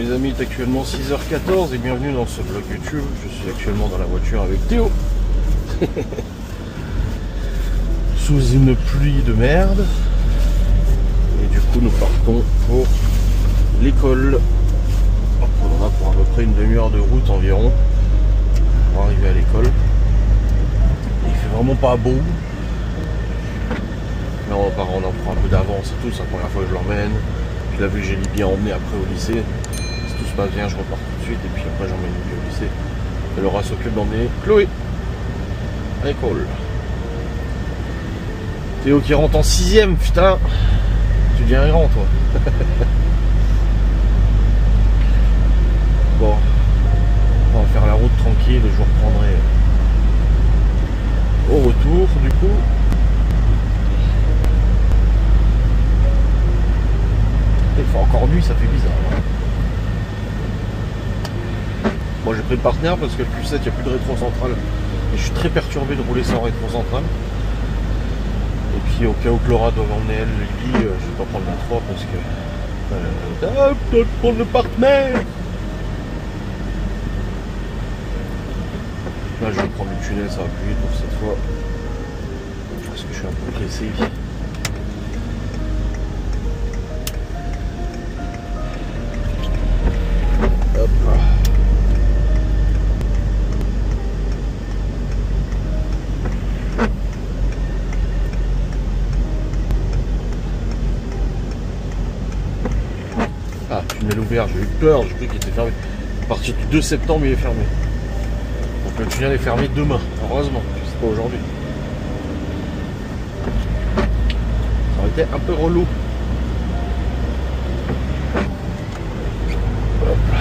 les amis, il est actuellement 6h14 et bienvenue dans ce vlog YouTube. Je suis actuellement dans la voiture avec Théo. Sous une pluie de merde. Et du coup nous partons pour l'école. On aura pour à peu près une demi-heure de route environ pour arriver à l'école. Il fait vraiment pas beau. Mais on prend un peu d'avance et tout, c'est la première fois que je l'emmène. Puis là vu que j'ai bien emmené après au lycée, si tout se passe bien je repars tout de suite et puis après j'emmène Libye au lycée. Et Laura s'occupe d'emmener Chloé à l'école. Théo qui rentre en 6ème, putain. Tu deviens errant toi. Bon, on va faire la route tranquille, je vous reprendrai au retour du coup. Il fait encore nuit, ça fait bizarre. Hein. Moi j'ai pris le partenaire parce que le Q7 il n'y a plus de rétro central. Et je suis très perturbé de rouler sans rétro central. Et puis au cas où Laura doit emmener elle le lit, je vais pas prendre la 3 parce que. Peut-être prendre le partenaire. Là je vais prendre le tunnel, ça va plus vite pour cette fois. Parce que je suis un peu pressé. Hop là. Ah, tunnel ouvert, j'ai eu peur, j'ai cru qu'il était fermé. À partir du 2 septembre, il est fermé. Donc le tunnel est fermé demain, heureusement, c'est pas aujourd'hui. Ça aurait été un peu relou. Hop là.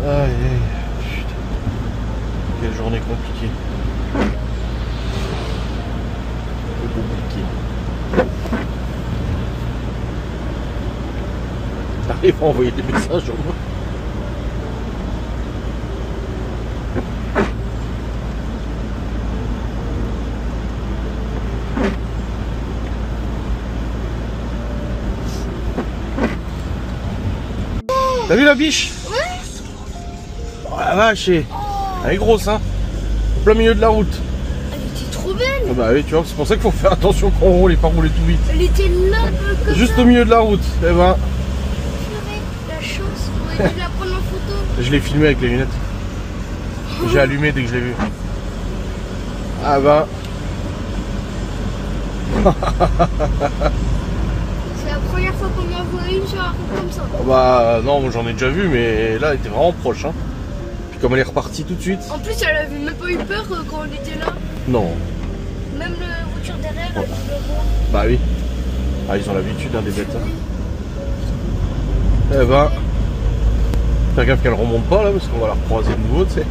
Aïe aïe, putain. Quelle journée compliquée. T'arrives à envoyer des messages au moins. T'as vu la biche? Ouais. Oh la vache, elle est grosse hein. Au plein milieu de la route. Elle était trop belle. Ah bah oui, tu vois, c'est pour ça qu'il faut faire attention quand on roule et pas rouler tout vite. Elle était là, comme Juste ça. au milieu de la route. Eh ben, La chance, on aurait dû la prendre en photo. je l'ai filmé avec les lunettes. J'ai allumé dès que je l'ai vu. Ah bah. C'est la première fois qu'on en voit une sur la route comme ça. Ah bah non, moi j'en ai déjà vu, mais là elle était vraiment proche. Hein. Puis comme elle est repartie tout de suite. En plus, elle avait même pas eu peur quand on était là. Non. Même la voiture derrière, elle pouvait voir. Bah oui. Ah, ils ont l'habitude hein, des bêtes. Hein. Eh ben. Fais gaffe qu'elle remonte pas là, parce qu'on va la recroiser de nouveau, tu sais.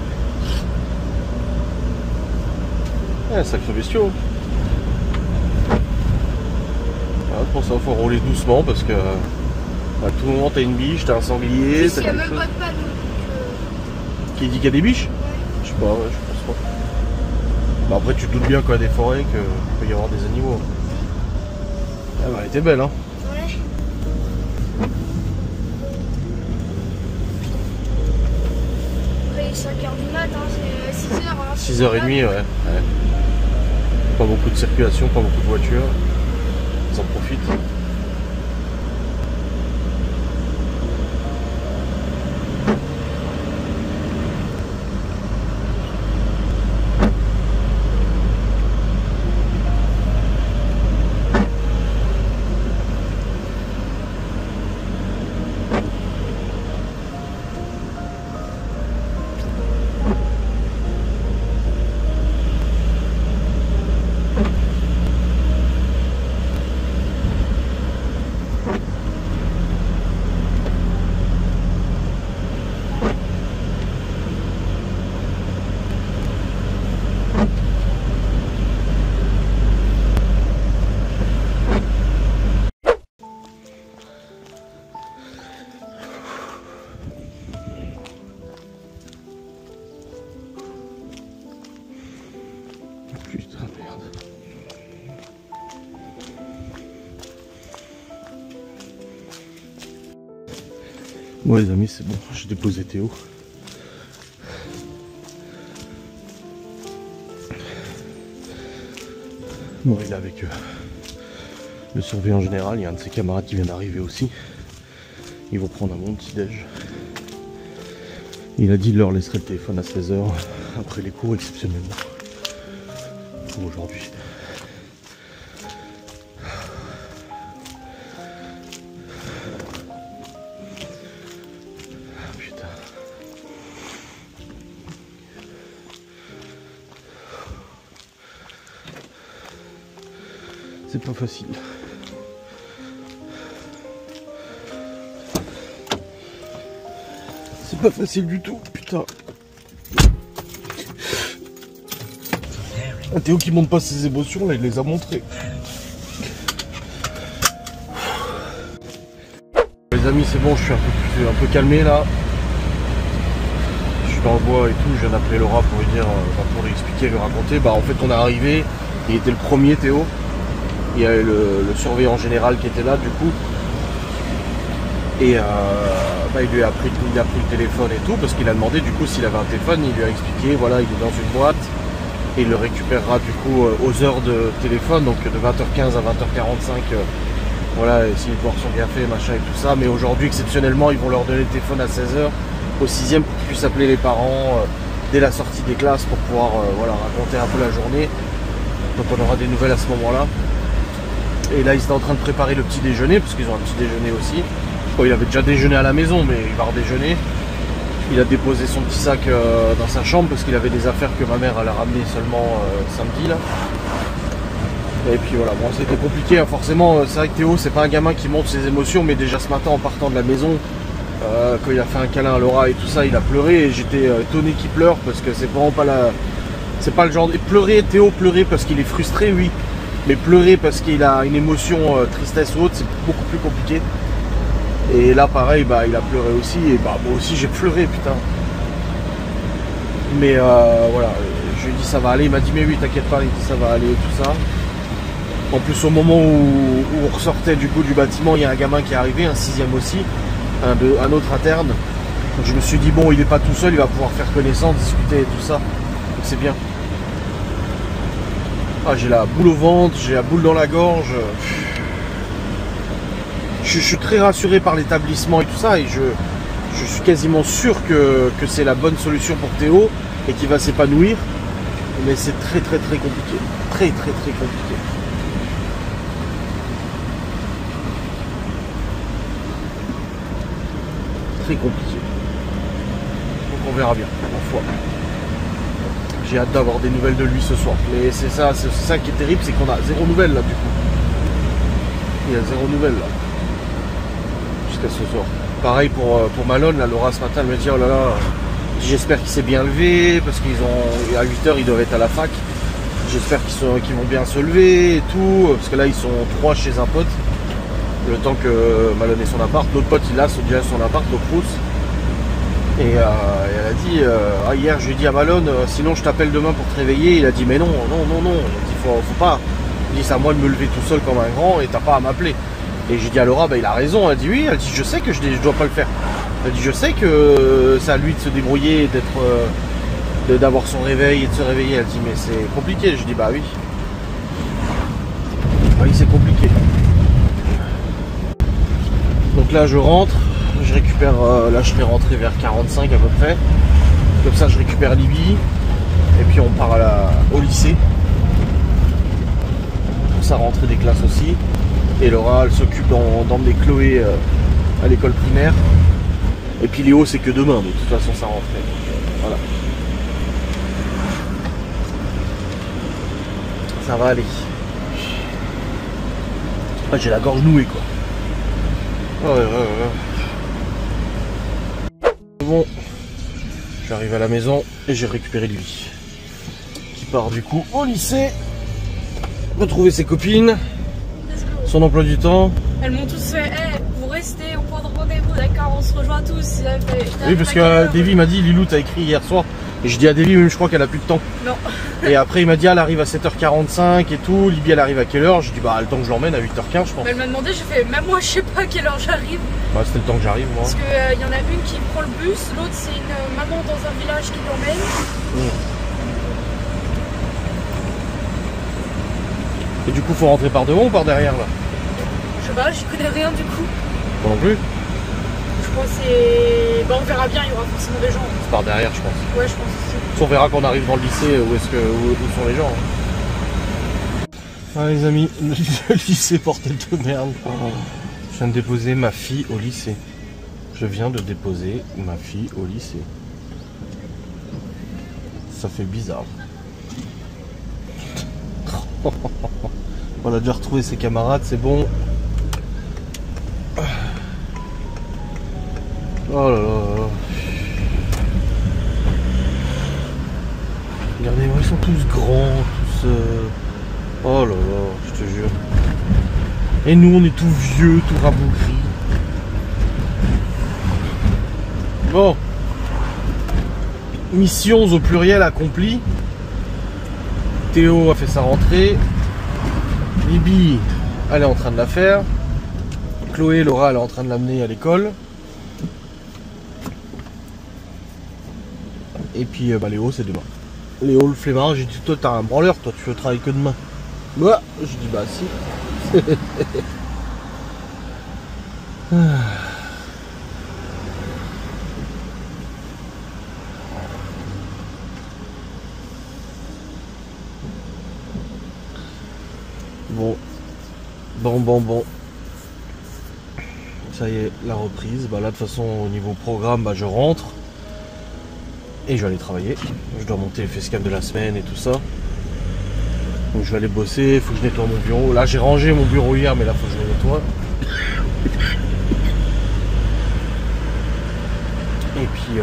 Eh, sacré bestiau. Ah, pour ça, faut rouler doucement parce que à tout moment t'as une biche, t'as un sanglier. Il n'y a même pas de panneau. Qui dit qu'il y a des biches? Ouais. Je sais pas, ouais, je pense pas. Bah après, tu te doutes bien qu'il y a des forêts, qu'il peut y avoir des animaux. Ah bah, elle était belle, hein. Ouais. Après, il est 5h du mat, hein, c'est 6h. Hein, 6h30, ouais. Pas beaucoup de circulation, pas beaucoup de voitures. Ils en profitent. Bon les amis, c'est bon, j'ai déposé Théo. Bon, il est avec le surveillant général, il y a un de ses camarades qui vient d'arriver aussi. Ils vont prendre un bon petit déj. Il a dit qu'il leur laisserait le téléphone à 16 h après les cours exceptionnellement. Pour aujourd'hui. Putain. C'est pas facile. C'est pas facile du tout, putain. Ah, Théo qui montre pas ses émotions, là il les a montrées. Les amis, c'est bon, je suis un peu calmé là. Je suis dans le bois et tout, je viens d'appeler Laura pour lui dire, pour lui expliquer, lui raconter. Bah en fait on est arrivé, il était le premier Théo. Il y avait le surveillant général qui était là du coup. Et bah, il a pris le téléphone et tout, parce qu'il a demandé du coup s'il avait un téléphone, il lui a expliqué, voilà, il est dans une boîte, et il le récupérera du coup aux heures de téléphone, donc de 20h15 à 20h45, voilà, essayer de boire son café, machin et tout ça, mais aujourd'hui exceptionnellement, ils vont leur donner le téléphone à 16h, au 6e, pour qu'ils puissent appeler les parents dès la sortie des classes, pour pouvoir voilà, raconter un peu la journée, donc on aura des nouvelles à ce moment-là. Et là, ils étaient en train de préparer le petit déjeuner, parce qu'ils ont un petit déjeuner aussi. Bon, il avait déjà déjeuné à la maison, mais il va redéjeuner. Il a déposé son petit sac dans sa chambre, parce qu'il avait des affaires que ma mère elle a ramenées seulement samedi, là. Et puis voilà, bon, c'était compliqué, hein. Forcément, c'est vrai que Théo, c'est pas un gamin qui montre ses émotions, mais déjà ce matin, en partant de la maison, quand il a fait un câlin à Laura et tout ça, il a pleuré, et j'étais étonné qu'il pleure, parce que c'est vraiment pas la... C'est pas le genre... Pleurer, Théo pleurer parce qu'il est frustré, oui. Mais pleurer parce qu'il a une émotion tristesse ou autre, c'est beaucoup plus compliqué. Et là pareil, bah, il a pleuré aussi, et bah, moi aussi j'ai pleuré, putain. Mais voilà, je lui ai dit ça va aller, il m'a dit mais oui t'inquiète pas, il dit ça va aller et tout ça. En plus au moment où on ressortait du coup du bâtiment, il y a un gamin qui est arrivé, un 6e aussi, un autre interne. Donc je me suis dit bon, il n'est pas tout seul, il va pouvoir faire connaissance, discuter et tout ça. Donc c'est bien. Ah, j'ai la boule au ventre, j'ai la boule dans la gorge. Je suis très rassuré par l'établissement et tout ça, et je suis quasiment sûr que c'est la bonne solution pour Théo et qu'il va s'épanouir. Mais c'est très compliqué. Très compliqué. Très compliqué. Donc on verra bien, ma foi. J'ai hâte d'avoir des nouvelles de lui ce soir. Mais c'est ça qui est terrible, c'est qu'on a 0 nouvelles là du coup. Il y a 0 nouvelles là. Jusqu'à ce soir. Pareil pour Malone, là, Laura ce matin elle me dit oh là là, j'espère qu'il s'est bien levé, parce qu'ils ont à 8 h ils doivent être à la fac. J'espère qu'ils vont bien se lever et tout. Parce que là ils sont 3 chez un pote. Le temps que Malone ait son appart. L'autre pote il a déjà son appart, le Crous. Et elle a dit, hier je lui ai dit à Malone, sinon je t'appelle demain pour te réveiller. Il a dit mais non. Il a dit faut pas. Il dit c'est à moi de me lever tout seul comme un grand et t'as pas à m'appeler. Et j'ai dit à Laura, bah il a raison. Elle dit oui, elle dit je sais que je dois pas le faire. Elle dit je sais que c'est à lui de se débrouiller, d'avoir son réveil et de se réveiller. Elle dit mais c'est compliqué. Je dis bah oui. Oui c'est compliqué. Donc là je rentre. Je récupère, là je serai rentré vers 45 à peu près. Comme ça je récupère Libby. Et puis on part au lycée. Pour sa rentrée des classes aussi. Et Laura elle s'occupe d'emmener Chloé à l'école primaire. Et puis Léo c'est que demain, de toute façon ça rentrée. Voilà. Ça va aller. Ah, j'ai la gorge nouée quoi. Ouais. Bon, je suis arrivé à la maison et j'ai récupéré lui qui part du coup au lycée, retrouver ses copines, son emploi du temps. Elles m'ont tous fait hey, vous restez au point de rendez-vous, d'accord, on se rejoint tous. Oui parce que Davy m'a dit Lilou t'as écrit hier soir et je dis à Davy même je crois qu'elle a plus de temps. Non. Et après il m'a dit elle arrive à 7h45 et tout, Libye elle arrive à quelle heure? Je dis bah le temps que je l'emmène à 8h15 je pense. Elle m'a demandé, j'ai fait même moi je sais pas à quelle heure j'arrive. Bah c'était le temps que j'arrive moi. Parce qu'il y en a une qui prend le bus, l'autre c'est une maman dans un village qui l'emmène. Et du coup faut rentrer par devant ou par derrière là? Je sais pas, j'y connais rien du coup. Moi non plus. Je pense que c'est... Bah on verra bien, il y aura forcément des gens. C'est par derrière je pense. Ouais je pense aussi. On verra quand on arrive dans le lycée où sont les gens. Ah les amis, le lycée bordel de merde. Je viens de déposer ma fille au lycée. Je viens de déposer ma fille au lycée. Ça fait bizarre. On a déjà retrouvé ses camarades, c'est bon. Oh là là là. Regardez-moi, ils sont tous grands, tous... Oh là là, je te jure. Et nous, on est tout vieux, tout rabougris. Bon. Missions au pluriel accomplies. Théo a fait sa rentrée. Libye, elle est en train de la faire. Chloé, Laura, elle est en train de l'amener à l'école. Et puis Léo, c'est demain. Léo, le flemmard, j'ai dit toi t'as un branleur, toi tu veux travailler que demain. Bah, je dis bah si. Bon. Ça y est, la reprise. Bah là de toute façon au niveau programme, bah je rentre. Et je vais aller travailler. Je dois monter les facecam de la semaine et tout ça. Donc je vais aller bosser, il faut que je nettoie mon bureau. Là j'ai rangé mon bureau hier, mais là il faut que je le nettoie. Et puis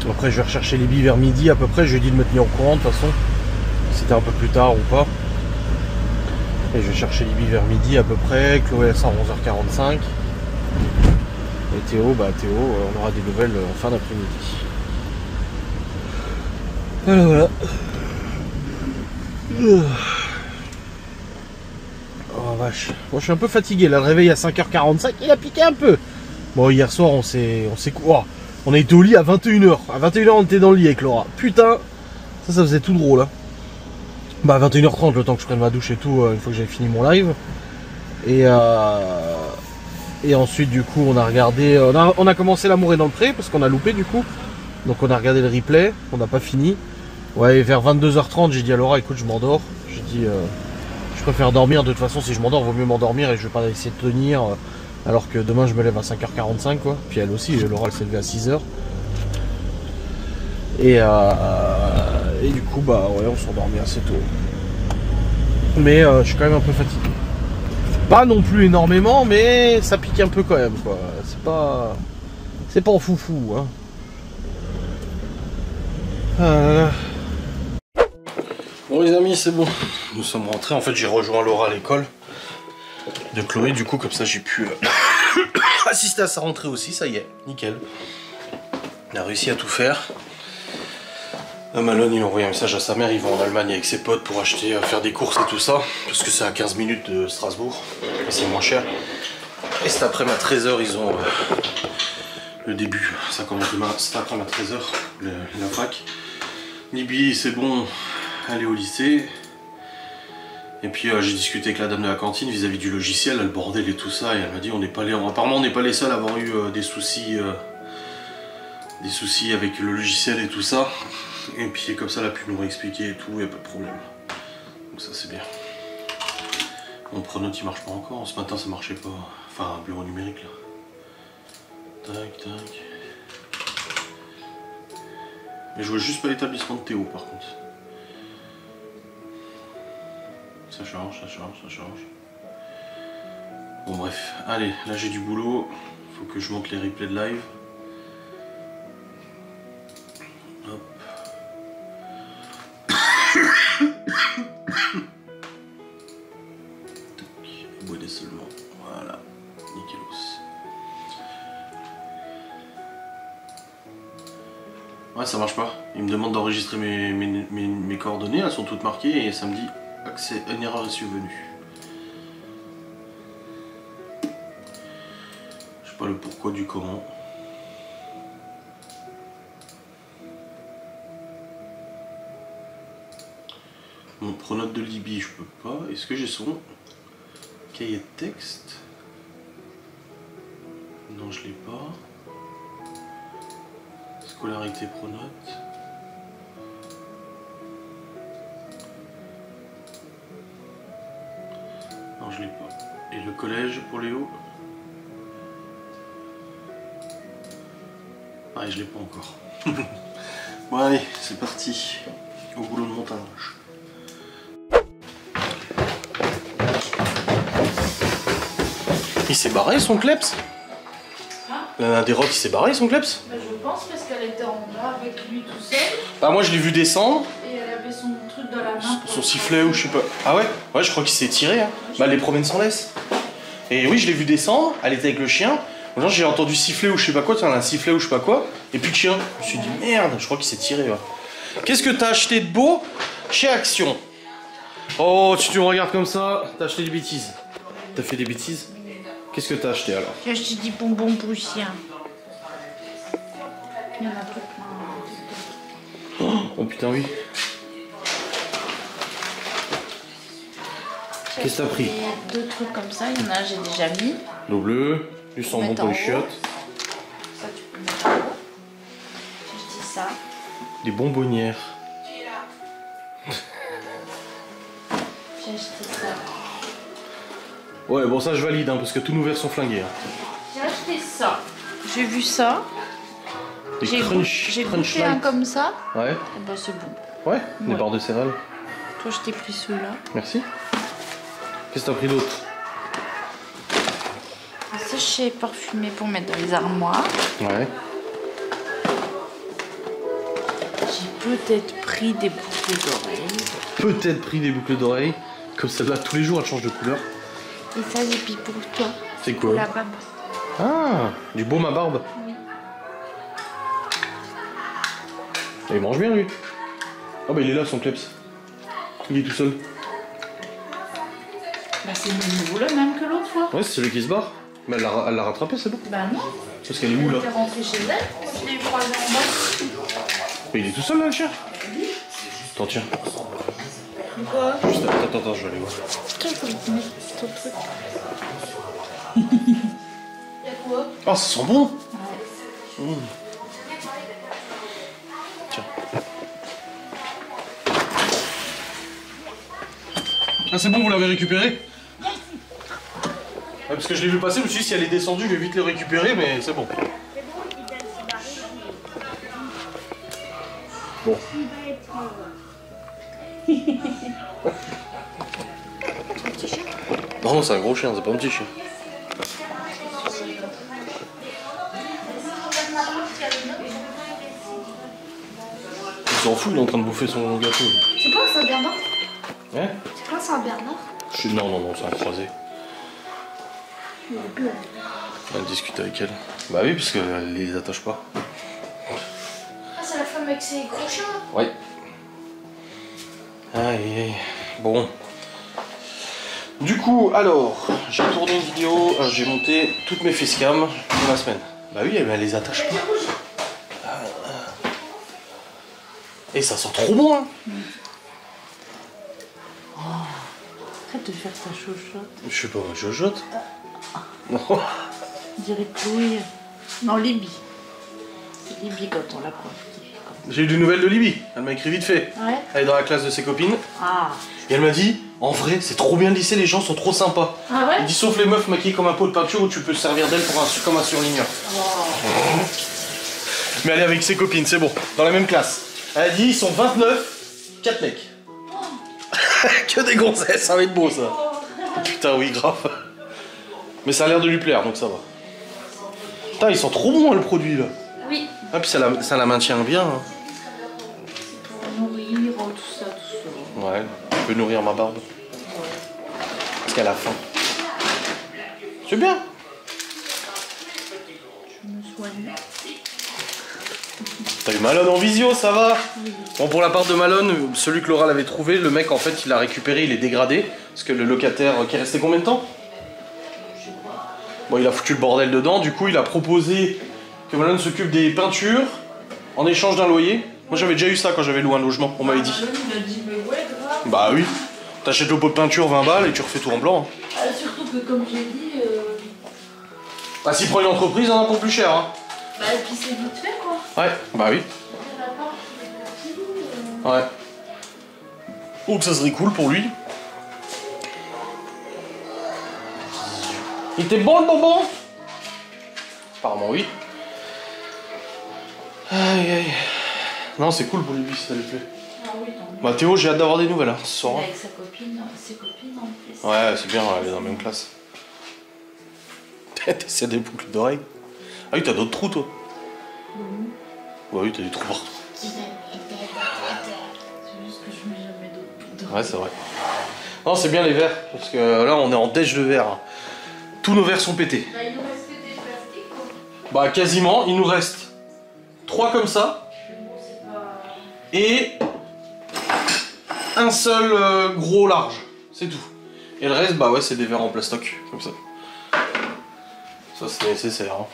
après je vais rechercher les billes vers midi à peu près. Je lui ai dit de me tenir au courant de toute façon. Si c'était un peu plus tard ou pas. Et je vais chercher les billes vers midi à peu près. Chloé elle sort à 11h45. Et Théo, on aura des nouvelles en fin d'après-midi. Voilà. Oh vache. Moi je suis un peu fatigué. Là, le réveil à 5h45, il a piqué un peu. Bon, hier soir, on s'est quoi? On a été au lit à 21h. À 21h, on était dans le lit avec Laura. Putain, ça faisait tout drôle. Hein. Bah, à 21h30, le temps que je prenne ma douche et tout, une fois que j'avais fini mon live. Et ensuite, du coup, on a regardé. On a commencé L'amour est dans le pré parce qu'on a loupé du coup. Donc, on a regardé le replay. On n'a pas fini. Ouais, et vers 22h30, j'ai dit à Laura, écoute, je m'endors. J'ai dit, je préfère dormir. De toute façon, si je m'endors, vaut mieux m'endormir et je vais pas essayer de tenir. Alors que demain, je me lève à 5h45, quoi. Puis elle aussi, Laura, elle s'est levée à 6h. Et du coup, bah ouais, on s'est endormi assez tôt. Mais je suis quand même un peu fatigué. Pas non plus énormément, mais ça pique un peu quand même, quoi. C'est pas en foufou, hein. Bon les amis, c'est bon. Nous sommes rentrés. En fait, j'ai rejoint Laura à l'école de Chloé. Du coup, comme ça, j'ai pu assister à sa rentrée aussi. Ça y est, nickel. On a réussi à tout faire. Malone, il a envoyé un message à sa mère. Il va en Allemagne avec ses potes pour acheter, faire des courses et tout ça. Parce que c'est à 15 minutes de Strasbourg. Et c'est moins cher. Et cet après-midi à 13h, ils ont le début. Ça commence demain. Cet après-midi à 13h, la fac. Libye, c'est bon. Aller au lycée. Et puis j'ai discuté avec la dame de la cantine vis-à-vis du logiciel, le bordel et tout ça, et elle m'a dit apparemment on n'est pas les seuls à avoir eu des soucis avec le logiciel et tout ça. Et puis comme ça elle a pu nous réexpliquer et tout, il n'y a pas de problème. Donc ça c'est bien. Mon Pronote il marche pas encore, ce matin ça marchait pas. Enfin un bureau numérique là. Tac. Mais je vois juste pas l'établissement de Théo par contre. Ça charge. Bon bref, allez, là j'ai du boulot. Faut que je monte les replays de live. Hop. Abonner seulement. Voilà. Nickelos. Ouais, ça marche pas. Il me demande d'enregistrer mes coordonnées, elles sont toutes marquées et ça me dit accès, une erreur est survenue. Je sais pas le pourquoi du comment. Mon pronote de Libye, je peux pas. Est-ce que j'ai son cahier de texte? Non, je l'ai pas. Scolarité pronote. Non, je l'ai pas. Et le collège pour Léo? Ah, je l'ai pas encore. Bon, allez, c'est parti. Au boulot de montage. Il s'est barré son kleps? Hein? Des rocs, il s'est barré son kleps? Bah, je pense parce qu'elle était en bas avec lui tout seul. Bah moi je l'ai vu descendre. Et elle avait son truc dans la main. Son sifflet ou je sais pas. Ah ouais? Ouais, je crois qu'il s'est tiré. Hein. Bah les promènes s'en laissent. Et oui, je l'ai vu descendre, elle était avec le chien. Genre j'ai entendu siffler ou je sais pas quoi, un sifflet ou je sais pas quoi. Et puis de chien. Je me suis dit merde, je crois qu'il s'est tiré. Ouais. Qu'est-ce que t'as acheté de beau chez Action? Oh, tu me regardes comme ça, t'as acheté des bêtises. T'as fait des bêtises? Qu'est-ce que t'as acheté alors? J'ai acheté des bonbons pour chien. Il y en a plein. Oh putain oui. Qu'est-ce que t'as pris? Deux trucs comme ça, il y en a un j'ai déjà mis. L'eau bleue, du savon pour les chiottes. Ça tu peux mettre en haut. J'ai acheté ça. Des bonbonnières. J'ai acheté ça. Ouais bon ça je valide hein, parce que tous nos verres sont flingués. Hein. J'ai acheté ça. J'ai vu ça. Des J'ai crunch goûté un comme ça. Ouais. Et bah c'est bon. Ouais, des barres de céréales. Toi je t'ai pris celui-là. Merci. Qu'est-ce que t'as pris d'autre? Un sachet parfumé pour mettre dans les armoires. Ouais. J'ai peut-être pris des boucles d'oreilles. Peut-être pris des boucles d'oreilles. Comme celle-là, tous les jours elle change de couleur. Et ça j'ai pris pour toi. C'est quoi? Pour la barbe. Ah, du baume à barbe. Oui. Et il mange bien lui. Ah bah il est là son kleps. Il est tout seul. Bah c'est nouveau le même que l'autre fois. Ouais, c'est celui qui se barre. Mais elle l'a rattrapé, c'est bon. Bah non. Parce qu'elle est où là? Elle est rentrée chez elle. Je l'ai croisé en bas. Mais il est tout seul là le chien. Attends tiens. Quoi? Juste, attends, je vais aller voir. Tiens, faut te mettre ton truc. Y'a quoi? Oh, ça sent bon. Ouais. Mmh. Tiens. Ah c'est bon, vous l'avez récupéré? Ouais, parce que je l'ai vu passer, je me suis dit si elle est descendue, je vais vite le récupérer, mais c'est bon. Bon. Non, c'est un gros chien, c'est pas un petit chien. Il s'en fout, il est en train de bouffer son gâteau. C'est pas un Saint-Bernard? Hein? C'est pas un Saint-Bernard? Non, c'est un croisé. Elle discute avec elle. Bah oui, parce qu'elle les attache pas. Ah, c'est la femme avec ses gros chiens là? Ouais. Aïe. Bon. Du coup, alors, j'ai tourné une vidéo, j'ai monté toutes mes facecam de la semaine. Bah oui, elle les attache pas. Et ça sent trop bon, hein. Arrête de faire ta chochotte. Je sais pas, je jote. Non. On dirait Chloé. Non, Libye. C'est Libye quand on la croit. J'ai eu des nouvelles de Libye. Elle m'a écrit vite fait. Ouais. Elle est dans la classe de ses copines. Ah. Et elle m'a dit, en vrai, c'est trop bien lycée, les gens sont trop sympas. Ah ouais? Elle dit, sauf les meufs maquillées comme un pot de peinture où tu peux te servir d'elles comme un surligneur. Wow. Mais elle est avec ses copines, c'est bon. Dans la même classe. Elle a dit, ils sont 29, 4 mecs. Que des gonzesses, ça va être beau ça. Putain, oui, grave. Mais ça a l'air de lui plaire, donc ça va. Putain, ils sont trop bons, hein, le produit là. Oui. Ah, puis ça la maintient bien. Hein. Pour nourrir, tout ça. Ouais, je peux nourrir ma barbe. Parce qu'elle a faim. C'est bien. Je me soigne. T'as eu Malone en visio, ça va? Bon, pour la part de Malone, celui que Laura l'avait trouvé, le mec en fait il l'a récupéré, il est dégradé. Parce que le locataire qui est resté combien de temps? Bon, il a foutu le bordel dedans, du coup il a proposé que Malone s'occupe des peintures en échange d'un loyer. Moi j'avais déjà eu ça quand j'avais loué un logement, on m'avait dit. Malone, il a dit, mais ouais, grave. Bah oui, t'achètes le pot de peinture 20 balles et tu refais tout en blanc. Surtout que, comme j'ai dit. Bah, s'il prend une entreprise, on en a pour plus cher. Hein. Bah, et puis c'est vite fait, quoi. Ouais, bah oui. Ouais. Donc ça serait cool pour lui. Il était bon le bonbon? Apparemment oui. Aïe aïe. Non, c'est cool pour lui si ça lui plaît. Ah oui, tant mieux. Bah Théo, j'ai hâte d'avoir des nouvelles hein, ce soir. Avec sa copine, ses copines en plus. Ouais, c'est bien, elle est dans la même classe. T'essaies des boucles d'oreilles. Ah oui, t'as d'autres trous toi. Ouais, oui, t'as des trous partout. C'est juste que je mets jamais d'autres. Ouais, c'est vrai. Non, c'est bien les verres, parce que là on est en déj de verre. Hein. Tous nos verres sont pétés. Bah, il nous reste que des plastiques, quoi. Bah, quasiment, il nous reste 3 comme ça. Bon, c'est pas. Et un seul gros large, c'est tout. Et le reste, bah ouais, c'est des verres en plastoc, comme ça. Ça, c'est nécessaire. Hein.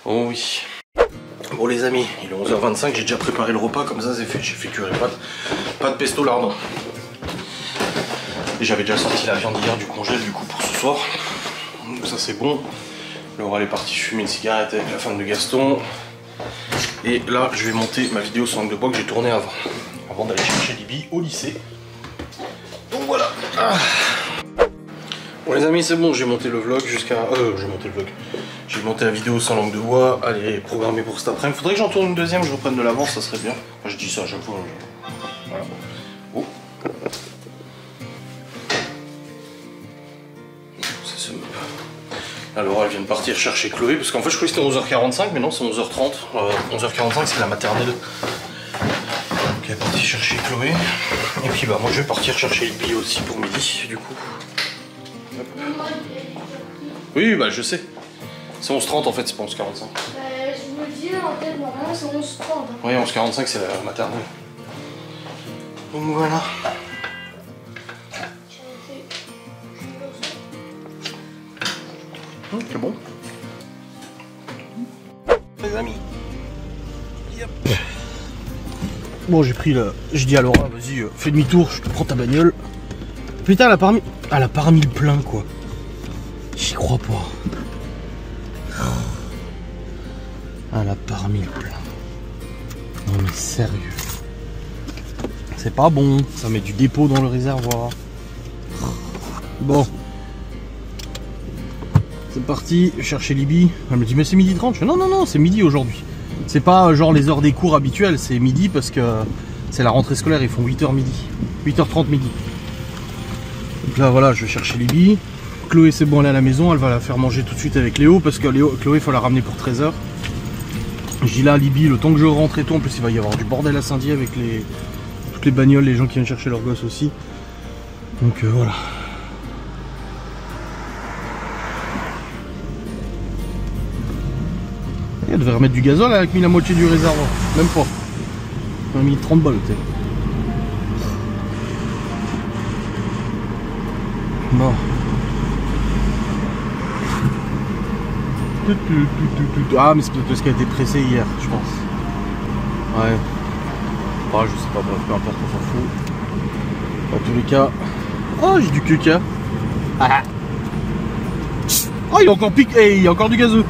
Oh oui. Bon les amis, il est 11h25, j'ai déjà préparé le repas, comme ça c'est fait. J'ai fait cuire les pâtes. Pas de pesto lardon. Et j'avais déjà sorti la viande hier du congèle, du coup, pour ce soir. Donc ça c'est bon. Laura elle est partie fumer une cigarette avec la femme de Gaston. Et là, je vais monter ma vidéo sans langue de bois que j'ai tournée avant d'aller chercher Libby au lycée. Donc voilà. Ah. Bon les amis, c'est bon, j'ai monté le vlog jusqu'à... J'ai monté la vidéo sans langue de bois, elle est programmée pour cet après-midi. Faudrait que j'en tourne une deuxième, je reprenne de l'avance, ça serait bien. Enfin, je dis ça à chaque fois. Voilà. Oh. Ça se meut. Alors elle vient de partir chercher Chloé, parce qu'en fait je croyais que c'était 11h45, mais non c'est 11h30. 11h45 c'est la maternelle. Donc elle est partie chercher Chloé. Et puis bah moi je vais partir chercher le billet aussi pour midi du coup. Oui bah je sais. C'est 11h30 en fait, c'est pas 11h45. Je me dis en tête normalement c'est 11h30. Hein. Oui 11h45 c'est la maternelle. Donc voilà. C'est bon. Les amis. Yep. Bon j'ai pris le... Je dis à Laura, vas-y, fais demi-tour, je te prends ta bagnole. Putain, elle a pas remis le plein quoi. J'y crois pas. Elle a pas remis le plein. Non mais sérieux. C'est pas bon, ça met du dépôt dans le réservoir. Bon. C'est parti, chercher Libby. Elle me dit mais c'est 12h30. Je fais non, c'est midi aujourd'hui. C'est pas genre les heures des cours habituelles, c'est midi parce que c'est la rentrée scolaire, ils font 8h midi. 8h30 midi. Donc là voilà, je vais chercher Libby. Chloé c'est bon, elle est à la maison, elle va la faire manger tout de suite avec Léo parce que Chloé il faut la ramener pour 13h. Je dis là Libby, le temps que je rentre et tout, en plus il va y avoir du bordel à Saint-Dié avec toutes les bagnoles, les gens qui viennent chercher leurs gosses aussi. Donc voilà. Elle devait remettre du gazole avec mis la moitié du réservoir. Même pas. On a mis 30 balles, tu sais. Bon. Ah, mais c'est peut-être parce qu'elle a été pressée hier, je pense. Ouais. Ah, je sais pas, bref, peu importe, on s'en fout. Dans tous les cas. Oh, j'ai du caca. Ah. Oh, il est encore piqué. Hey, il y a encore du gazeux.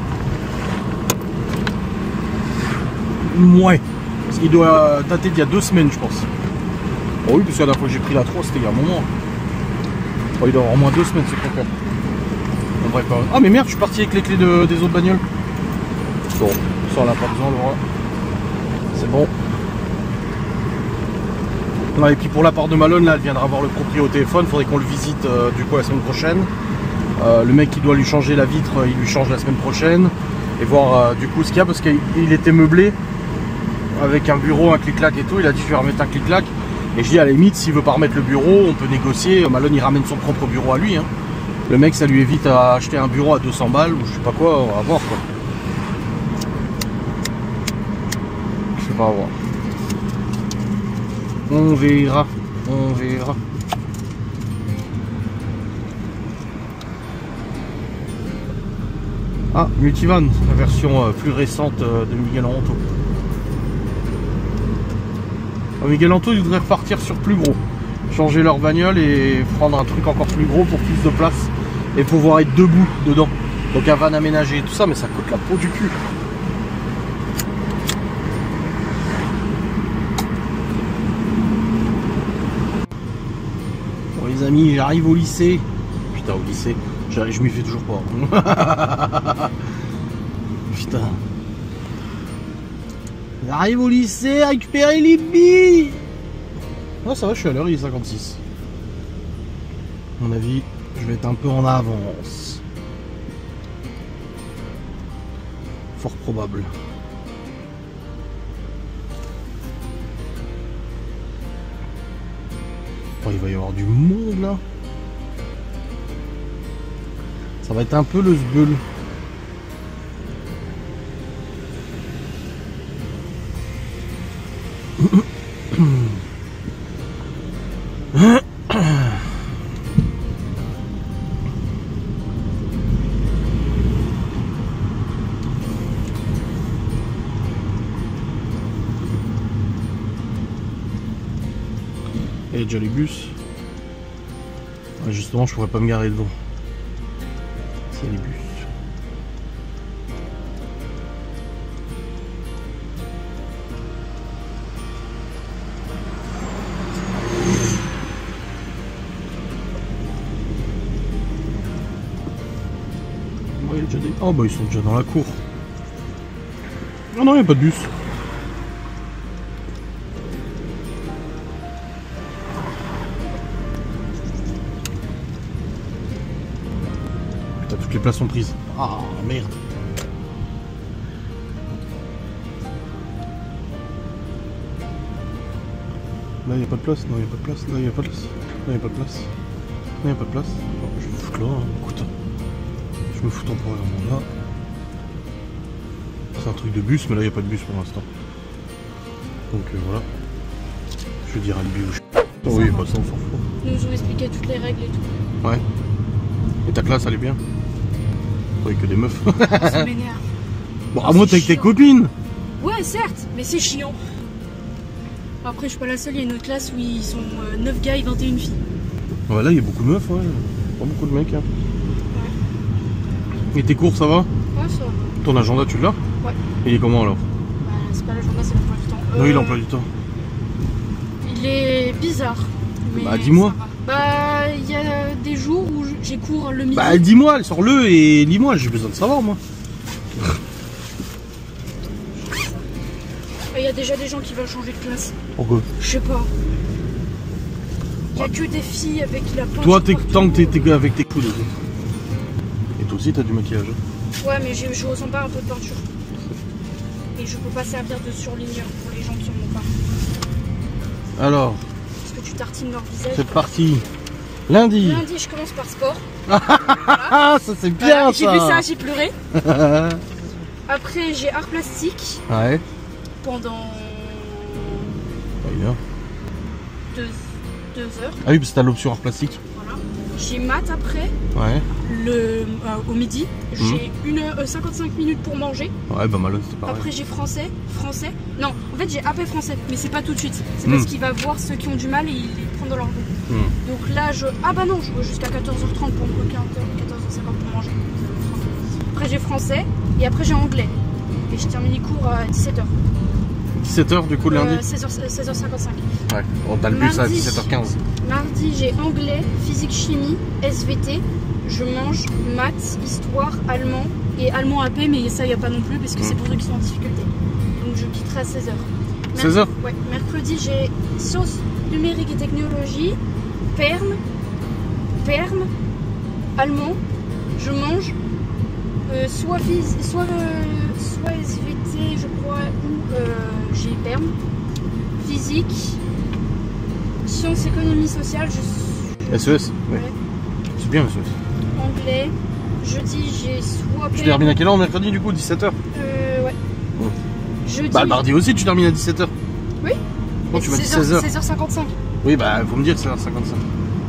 Ouais. Il doit dater d'il y a 2 semaines, je pense. Oh oui, parce que la dernière fois que j'ai pris la 3, c'était il y a un moment. Oh, il doit avoir au moins 2 semaines, ce croquant. Bon, bref, ah, mais merde, je suis parti avec les clés des autres bagnoles. Bon, ça, on n'a pas besoin, Laura. C'est bon. Non, et puis pour la part de Malone, là, elle viendra voir le propriétaire au téléphone. Faudrait qu'on le visite du coup la semaine prochaine. Le mec qui doit lui changer la vitre, il lui change la semaine prochaine. Et voir du coup ce qu'il y a, parce qu'il était meublé avec un bureau, un clic-clac et tout. Il a dit je vais remettre un clic-clac. Et je dis à la limite, s'il veut pas remettre le bureau, on peut négocier. Malone il ramène son propre bureau à lui. Hein. Le mec, ça lui évite à acheter un bureau à 200 balles ou je sais pas quoi, on va voir quoi. va voir. On verra, on verra. Ah, Multivan, la version plus récente de Miguel Anto. Miguel Anto, ils voudraient repartir sur plus gros. Changer leur bagnole et prendre un truc encore plus gros pour plus de place. Et pouvoir être debout dedans. Donc un van aménagé et tout ça, mais ça coûte la peau du cul. Bon les amis, j'arrive au lycée. Putain, au lycée, je m'y fais toujours pas. Putain. J'arrive au lycée à récupérer les billes. Ah ça va, je suis à l'heure, il est 56. À mon avis, je vais être un peu en avance. Fort probable. Oh, il va y avoir du monde là. Ça va être un peu le sbeul. Il y a déjà les bus. Ouais, justement, je pourrais pas me garer devant. C'est les bus. Ouais, il y a déjà des... Oh bah ils sont déjà dans la cour. Ah non, il n'y a pas de bus. Toutes les places sont prises. Ah merde. Là il n'y a pas de place, non il n'y a pas de place, là il n'y a pas de place, là il n'y a pas de place, là il n'y a pas de place. Bon, je vais me foutre là, hein. Écoute. Je me fous temporairement là. C'est un truc de bus, mais là il n'y a pas de bus pour l'instant. Donc voilà. Je vais dire à lui où je... Oh, oui, bah ça on s'en fout. Ils nous ont expliqué toutes les règles et tout. Ouais. Et ta classe elle est bien? Oui, que des meufs. Ça m'énerve. Bon, à moi t'es avec tes copines. Ouais, certes, mais c'est chiant. Après, je suis pas la seule, il y a une autre classe où ils sont 9 gars et 21 filles. Ouais, là il y a beaucoup de meufs, ouais. Pas beaucoup de mecs. Hein. Ouais. Et tes cours, ça va? Ouais, ça va. Ton agenda, tu l'as? Ouais. Il est comment alors? Bah, c'est pas l'agenda, c'est l'emploi du temps. Oui, l'emploi du temps. Il est bizarre. Mais bah, dis-moi. Bah, il y a des jours où j'ai cours le midi. Bah, dis-moi, sors-le et lis-moi, j'ai besoin de savoir, moi. Il y a déjà des gens qui veulent changer de classe. Pourquoi? Je sais pas. Il y a que des filles avec qui la peinture. Toi, tant que t'es avec tes coudes. Et toi aussi, t'as du maquillage. Ouais, mais je ressens pas un peu de peinture. Et je peux pas servir de surligneur pour les gens qui en ont pas. Alors, parce que tu tartines leur visage. c'est parti. Lundi. Lundi, je commence par sport. Ah, ça c'est bien, voilà, j'ai fait ça, j'ai pleuré. Après, j'ai art plastique. Ouais. Pendant 2 heures. Ah oui, parce que t'as l'option art plastique. Voilà. J'ai maths après. Ouais. Au midi. J'ai 55 minutes pour manger. Ouais, bah malin, c'est pareil. Après, j'ai français. Non, en fait, j'ai AP français, mais c'est pas tout de suite. C'est parce qu'il va voir ceux qui ont du mal et il les prend dans leur dos. Donc là, ah bah non, je joue jusqu'à 14h30 pour me 14h50 pour manger. Après, j'ai français et après, j'ai anglais. Et je termine les cours à 17h. 17h du coup le lundi 16h55. Ouais, on t'as le bus à 17h15. Mardi, j'ai anglais, physique, chimie, SVT. Je mange maths, histoire, allemand et allemand AP, mais ça, il n'y a pas non plus parce que c'est pour ceux qui sont en difficulté. Donc je quitterai à 16h. 16h? Ouais. Mercredi, j'ai sciences numériques et technologie, perm, allemand. Je mange soit SVT, je crois, ou j'ai perm, physique, sciences, économie sociale. SES? Ouais. C'est bien SES. Anglais. Jeudi, j'ai soit Tu termines à quelle heure mercredi du coup? 17h? Ouais. Jeudi. Bah le mardi aussi tu termines à 17h. Oui. Non, tu m'as dit 16h. 16h55. Oui bah faut me dire 16h55.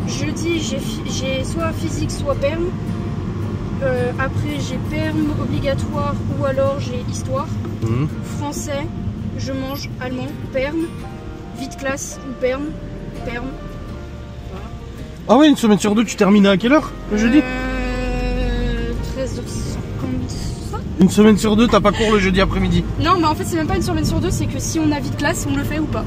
Jeudi j'ai soit physique soit perm. Après j'ai perm obligatoire ou alors j'ai histoire. Français, je mange allemand, perm. Vite classe ou perm. Perm. Voilà. Ah ouais, une semaine sur deux tu termines à quelle heure le jeudi 13h55. Une semaine sur deux t'as pas cours le jeudi après-midi. Non mais en fait c'est même pas une semaine sur deux, c'est que si on a vite classe on le fait ou pas.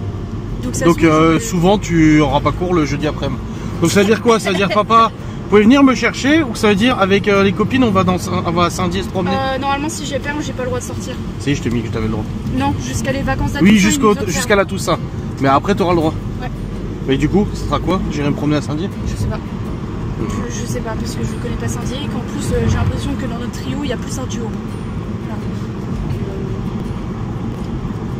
Donc Souvent tu auras pas cours le jeudi après-midi. Donc ça veut dire quoi? Ça veut dire papa, vous pouvez venir me chercher, ou ça veut dire avec les copines on va à Saint-Dié se promener? Normalement si j'ai perm j'ai pas le droit de sortir. Si je t'ai mis que t'avais le droit. Non, jusqu'à les vacances d'Atoussaint. Oui, jusqu'à la Toussaint. Mais après t'auras le droit. Ouais. Mais du coup, ce sera quoi? J'irai me promener à Saint-Dié? Je sais pas. Je sais pas parce que je connais pas Saint-Dié et qu'en plus j'ai l'impression que dans notre trio il y a plus un duo. Voilà.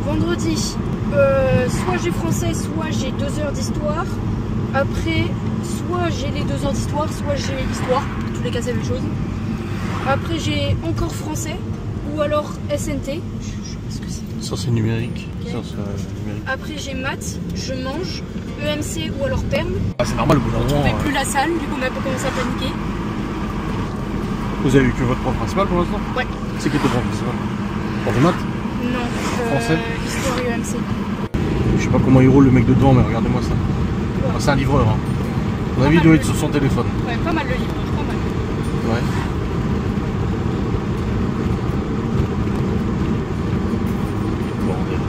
Vendredi, soit j'ai français, soit j'ai 2 heures d'histoire. Après, soit j'ai les 2 heures d'histoire, soit j'ai histoire. Dans tous les cas, c'est la même chose. Après, j'ai encore français ou alors SNT. Je sais pas ce que c'est. Ça, c'est numérique. Okay. Ça, c'est numérique. Après, j'ai maths, je mange, EMC ou alors perm. Ah, c'est normal au bout d'un moment. Je ne plus la salle, du coup, on a pas commencé à paniquer. Vous avez eu que votre prof principal pour l'instant? Ouais. C'est qui ton prof principal? Prof de maths? Non. Français? Histoire et EMC. Je sais pas comment il roule le mec de devant, mais regardez-moi ça. Ah, c'est un livreur. Hein. À mon avis, il doit être sur son téléphone. Ouais, pas mal le livreur, pas mal. Ouais. Bordel.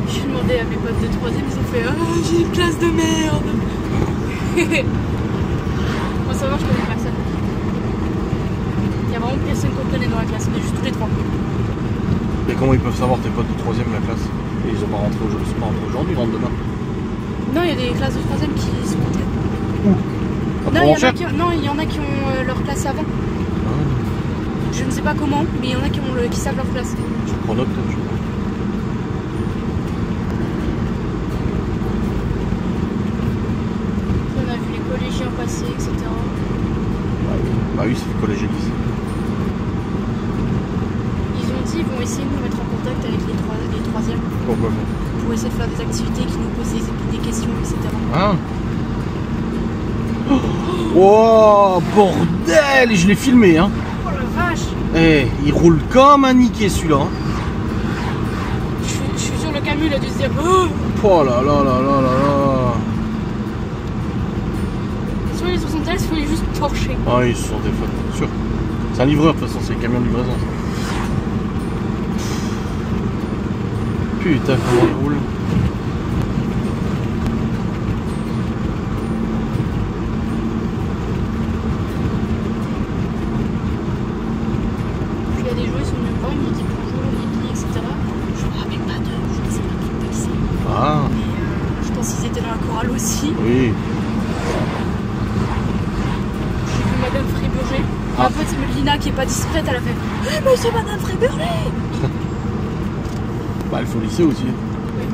J'ai demandé à mes potes de 3ème, ils ont fait « Oh, j'ai une classe de merde !» Moi, ça va, je connais personne. Il y a vraiment personne qu'on connaît dans la classe, mais juste tous les 3. Et comment ils peuvent savoir tes potes de 3ème la classe? Et ils sont pas rentrés aujourd'hui, ils rentrent demain. Non, il y a des classes de 3ème qui sont rentrées. Où? Non, il y en a qui ont leur classe avant. Ah. Je ne sais pas comment, mais il y en a qui savent leur classe. Je prends note, je crois. On a vu les collégiens passer, etc. Bah oui, c'est le collège et lycée. Ils ont dit qu'ils vont essayer de nous mettre en contact avec les 3ème. Pourquoi pas? Pour essayer de faire des activités qui nous posent des questions, etc. Hein? Oh bordel! Je l'ai filmé hein! Oh la vache! Eh, il roule comme un niqué celui-là. Hein. Je suis sur le Camus là de se dire oh! Oh là là là là là là! Soit les 70, il faut les juste torcher. Ah, ils se sont des fautes, sûr. C'est un livreur de toute façon, c'est le camion de livraison. Putain, comment il roule! Aussi. Oui. J'ai vu Madame Fréburger. Ma pote Lina qui est pas discrète, elle a fait mais c'est Madame Fréburger. Bah elle fait au lycée aussi.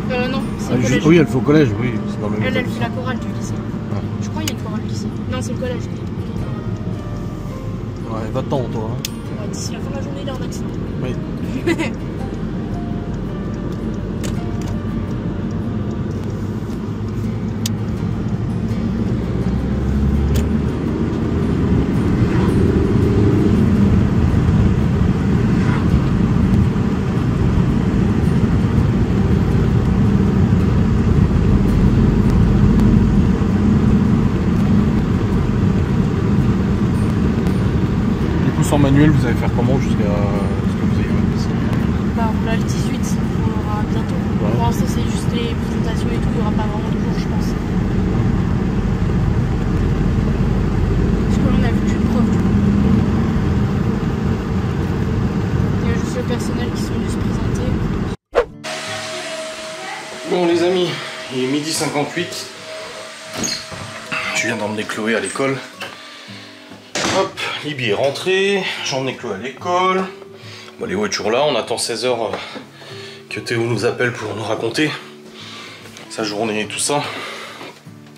Non, c'est le collège. Oui, elle fait au collège, oui. Dans le même elle fait la chorale du lycée. Ouais. Je crois qu'il y a une chorale du lycée. Non, c'est le collège. Ouais, va-t'en toi. Hein. Ouais, d'ici la fin de la journée, il est en accident. Oui. Sans manuel, vous allez faire comment jusqu'à ce que vous ayez votre PC? Bah on l'a le 18, on l'aura bientôt. Ouais. Pour l'instant c'est juste les présentations et tout, il n'y aura pas vraiment de cours je pense. Parce que là on a vu qu'une prof du coup. Il y a juste le personnel qui sont venus se présenter. Bon les amis, il est 12h58. Je viens d'emmener Chloé à l'école. Hop, Libby est rentrée, j'ai emmené Chloé à l'école. Bon, les voitures là, on attend 16h que Théo nous appelle pour nous raconter sa journée et tout ça.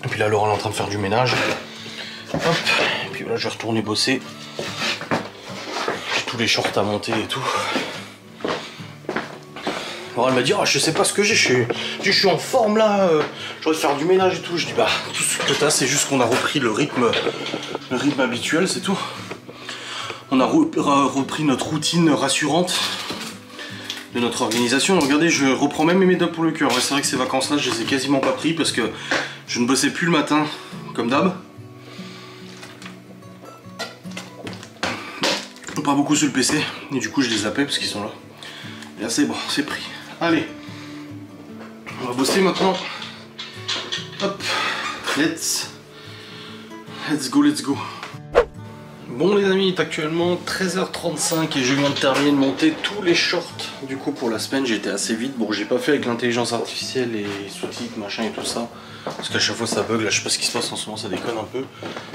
Et puis là, Laura est en train de faire du ménage. Hop, et puis là, je vais retourner bosser. J'ai tous les shorts à monter et tout. Alors elle m'a dit, oh, je sais pas ce que j'ai, je suis en forme là, j'ai envie de faire du ménage et tout. Je dis, bah, tout ce que t'as, c'est juste qu'on a repris le rythme habituel, c'est tout. On a repris notre routine rassurante de notre organisation. Regardez, je reprends même mes médocs pour le cœur. C'est vrai que ces vacances-là, je les ai quasiment pas pris parce que je ne bossais plus le matin, comme d'hab. Pas beaucoup sur le PC, et du coup je les zappais parce qu'ils sont là. Et là c'est bon, c'est pris. Allez, on va bosser maintenant. Hop, let's go. Bon les amis, il est actuellement 13h35 et je viens de terminer de monter tous les shorts. Du coup pour la semaine j'étais assez vite. Bon, j'ai pas fait avec l'intelligence artificielle et les sous-titres machin et tout ça, parce qu'à chaque fois ça bug. Là je sais pas ce qui se passe en ce moment, ça déconne un peu.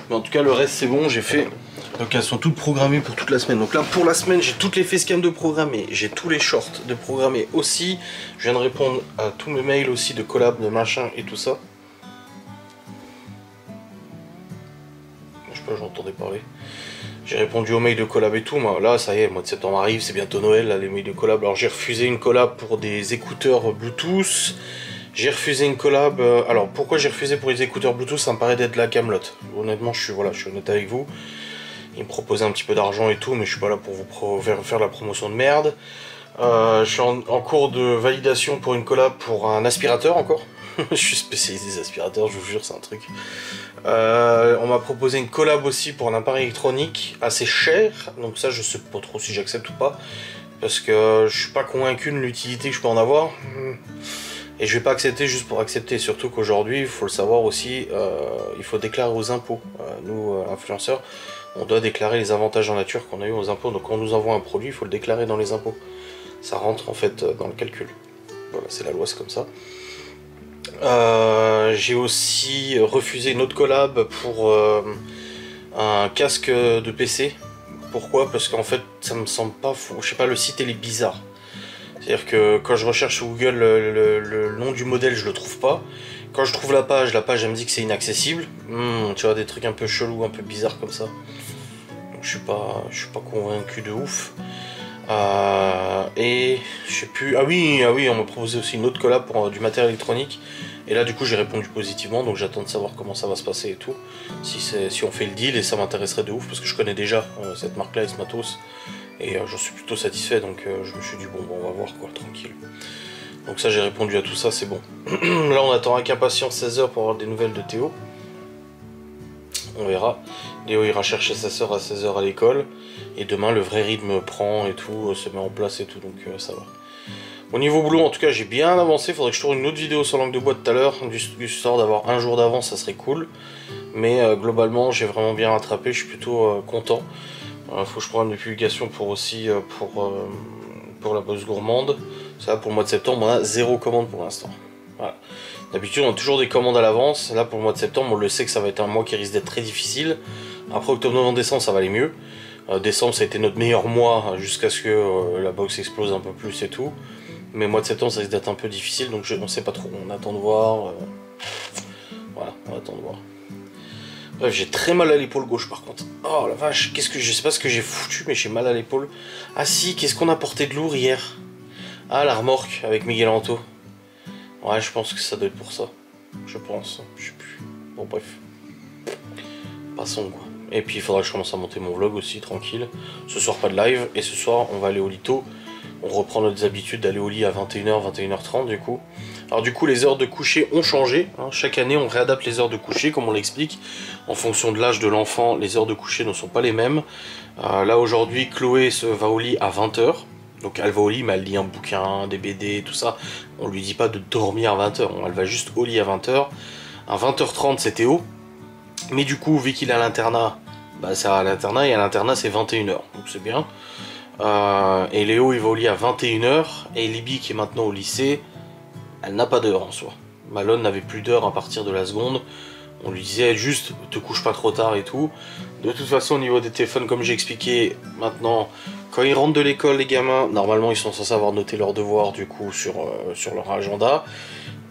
Mais en tout cas le reste c'est bon, j'ai fait. Donc elles sont toutes programmées pour toute la semaine. Donc là pour la semaine j'ai toutes les facecam de programmer, j'ai tous les shorts de programmer aussi. Je viens de répondre à tous mes mails aussi de collab, de machin et tout ça. Je sais pas, j'entendais parler. J'ai répondu aux mails de collab et tout. Moi là ça y est, le mois de septembre arrive, c'est bientôt Noël, là, les mails de collab. Alors j'ai refusé une collab pour des écouteurs Bluetooth. J'ai refusé une collab. Alors pourquoi j'ai refusé pour les écouteurs Bluetooth? Ça me paraît d'être de la camelote. Honnêtement je suis honnête avec vous. Ils me proposaient un petit peu d'argent et tout, mais je suis pas là pour vous faire la promotion de merde. Je suis en cours de validation pour une collab pour un aspirateur encore. Je suis spécialisé des aspirateurs, je vous jure, c'est un truc. On m'a proposé une collab aussi pour un appareil électronique assez cher. Donc ça, je sais pas trop si j'accepte ou pas. Parce que je suis pas convaincu de l'utilité que je peux en avoir. Et je vais pas accepter juste pour accepter. Surtout qu'aujourd'hui, il faut le savoir aussi, il faut déclarer aux impôts. Nous, influenceurs, on doit déclarer les avantages en nature qu'on a eu aux impôts. Donc quand on nous envoie un produit, il faut le déclarer dans les impôts. Ça rentre en fait dans le calcul. Voilà, c'est la loi, c'est comme ça. J'ai aussi refusé une autre collab pour un casque de PC. Pourquoi? Parce qu'en fait ça me semble pas fou. Je sais pas, le site il est bizarre. C'est-à-dire que quand je recherche sur Google le nom du modèle, je le trouve pas. Quand je trouve la page elle me dit que c'est inaccessible. Tu vois, des trucs un peu chelous, un peu bizarres comme ça. Donc je suis pas convaincu de ouf. Et je sais plus. Ah oui, on m'a proposé aussi une autre collab pour du matériel électronique. Et là du coup j'ai répondu positivement, donc j'attends de savoir comment ça va se passer et tout. Si on fait le deal, et ça m'intéresserait de ouf parce que je connais déjà cette marque là et ce matos. Et j'en suis plutôt satisfait, donc je me suis dit bon on va voir quoi, tranquille. Donc ça j'ai répondu à tout ça, c'est bon. Là on attend avec impatience 16 h pour avoir des nouvelles de Théo. On verra. Léo ira chercher sa soeur à 16 h à l'école. Et demain le vrai rythme prend et tout, se met en place et tout, donc ça va. Au niveau boulot en tout cas j'ai bien avancé, faudrait que je tourne une autre vidéo sur langue de bois tout à l'heure, du sort d'avoir un jour d'avance, ça serait cool. Mais globalement j'ai vraiment bien rattrapé, je suis plutôt content. Faut que je prenne des publications pour aussi pour la bosse gourmande. Ça pour le mois de septembre on a 0 commande pour l'instant. Voilà. D'habitude on a toujours des commandes à l'avance, là pour le mois de septembre on le sait que ça va être un mois qui risque d'être très difficile. Après octobre, novembre, décembre ça va aller mieux. Décembre ça a été notre meilleur mois jusqu'à ce que la box explose un peu plus et tout. Mais mois de septembre ça risque d'être un peu difficile, donc on sait pas trop, on attend de voir. Voilà, on attend de voir. Bref, j'ai très mal à l'épaule gauche par contre. Oh la vache, je sais pas ce que j'ai foutu, mais j'ai mal à l'épaule. Ah si, qu'est-ce qu'on a porté de lourd hier? Ah, la remorque avec Miguel Anto. Ouais, je pense que ça doit être pour ça. Je pense, je sais plus. Bon bref. Passons quoi. Et puis il faudra que je commence à monter mon vlog aussi, tranquille. Ce soir pas de live, et ce soir on va aller au lito. On reprend notre habitude d'aller au lit à 21 h, 21 h 30 du coup. Alors du coup les heures de coucher ont changé, hein. Chaque année on réadapte les heures de coucher comme on l'explique. En fonction de l'âge de l'enfant, les heures de coucher ne sont pas les mêmes. Là aujourd'hui Chloé va au lit à 20 h. Donc elle va au lit mais elle lit un bouquin, des BD, tout ça. On lui dit pas de dormir à 20 h, elle va juste au lit à 20 h. À 20 h 30 c'est Théo. Mais du coup vu qu'il est à l'internat, bah c'est à l'internat, et à l'internat c'est 21 h, donc c'est bien. Et Léo il va au lit à 21 h, et Libby qui est maintenant au lycée, elle n'a pas d'heure en soi. Malone n'avait plus d'heure à partir de la seconde. On lui disait juste te couche pas trop tard et tout. De toute façon au niveau des téléphones, comme j'ai expliqué, maintenant quand ils rentrent de l'école les gamins, normalement ils sont censés avoir noté leurs devoirs du coup sur leur agenda.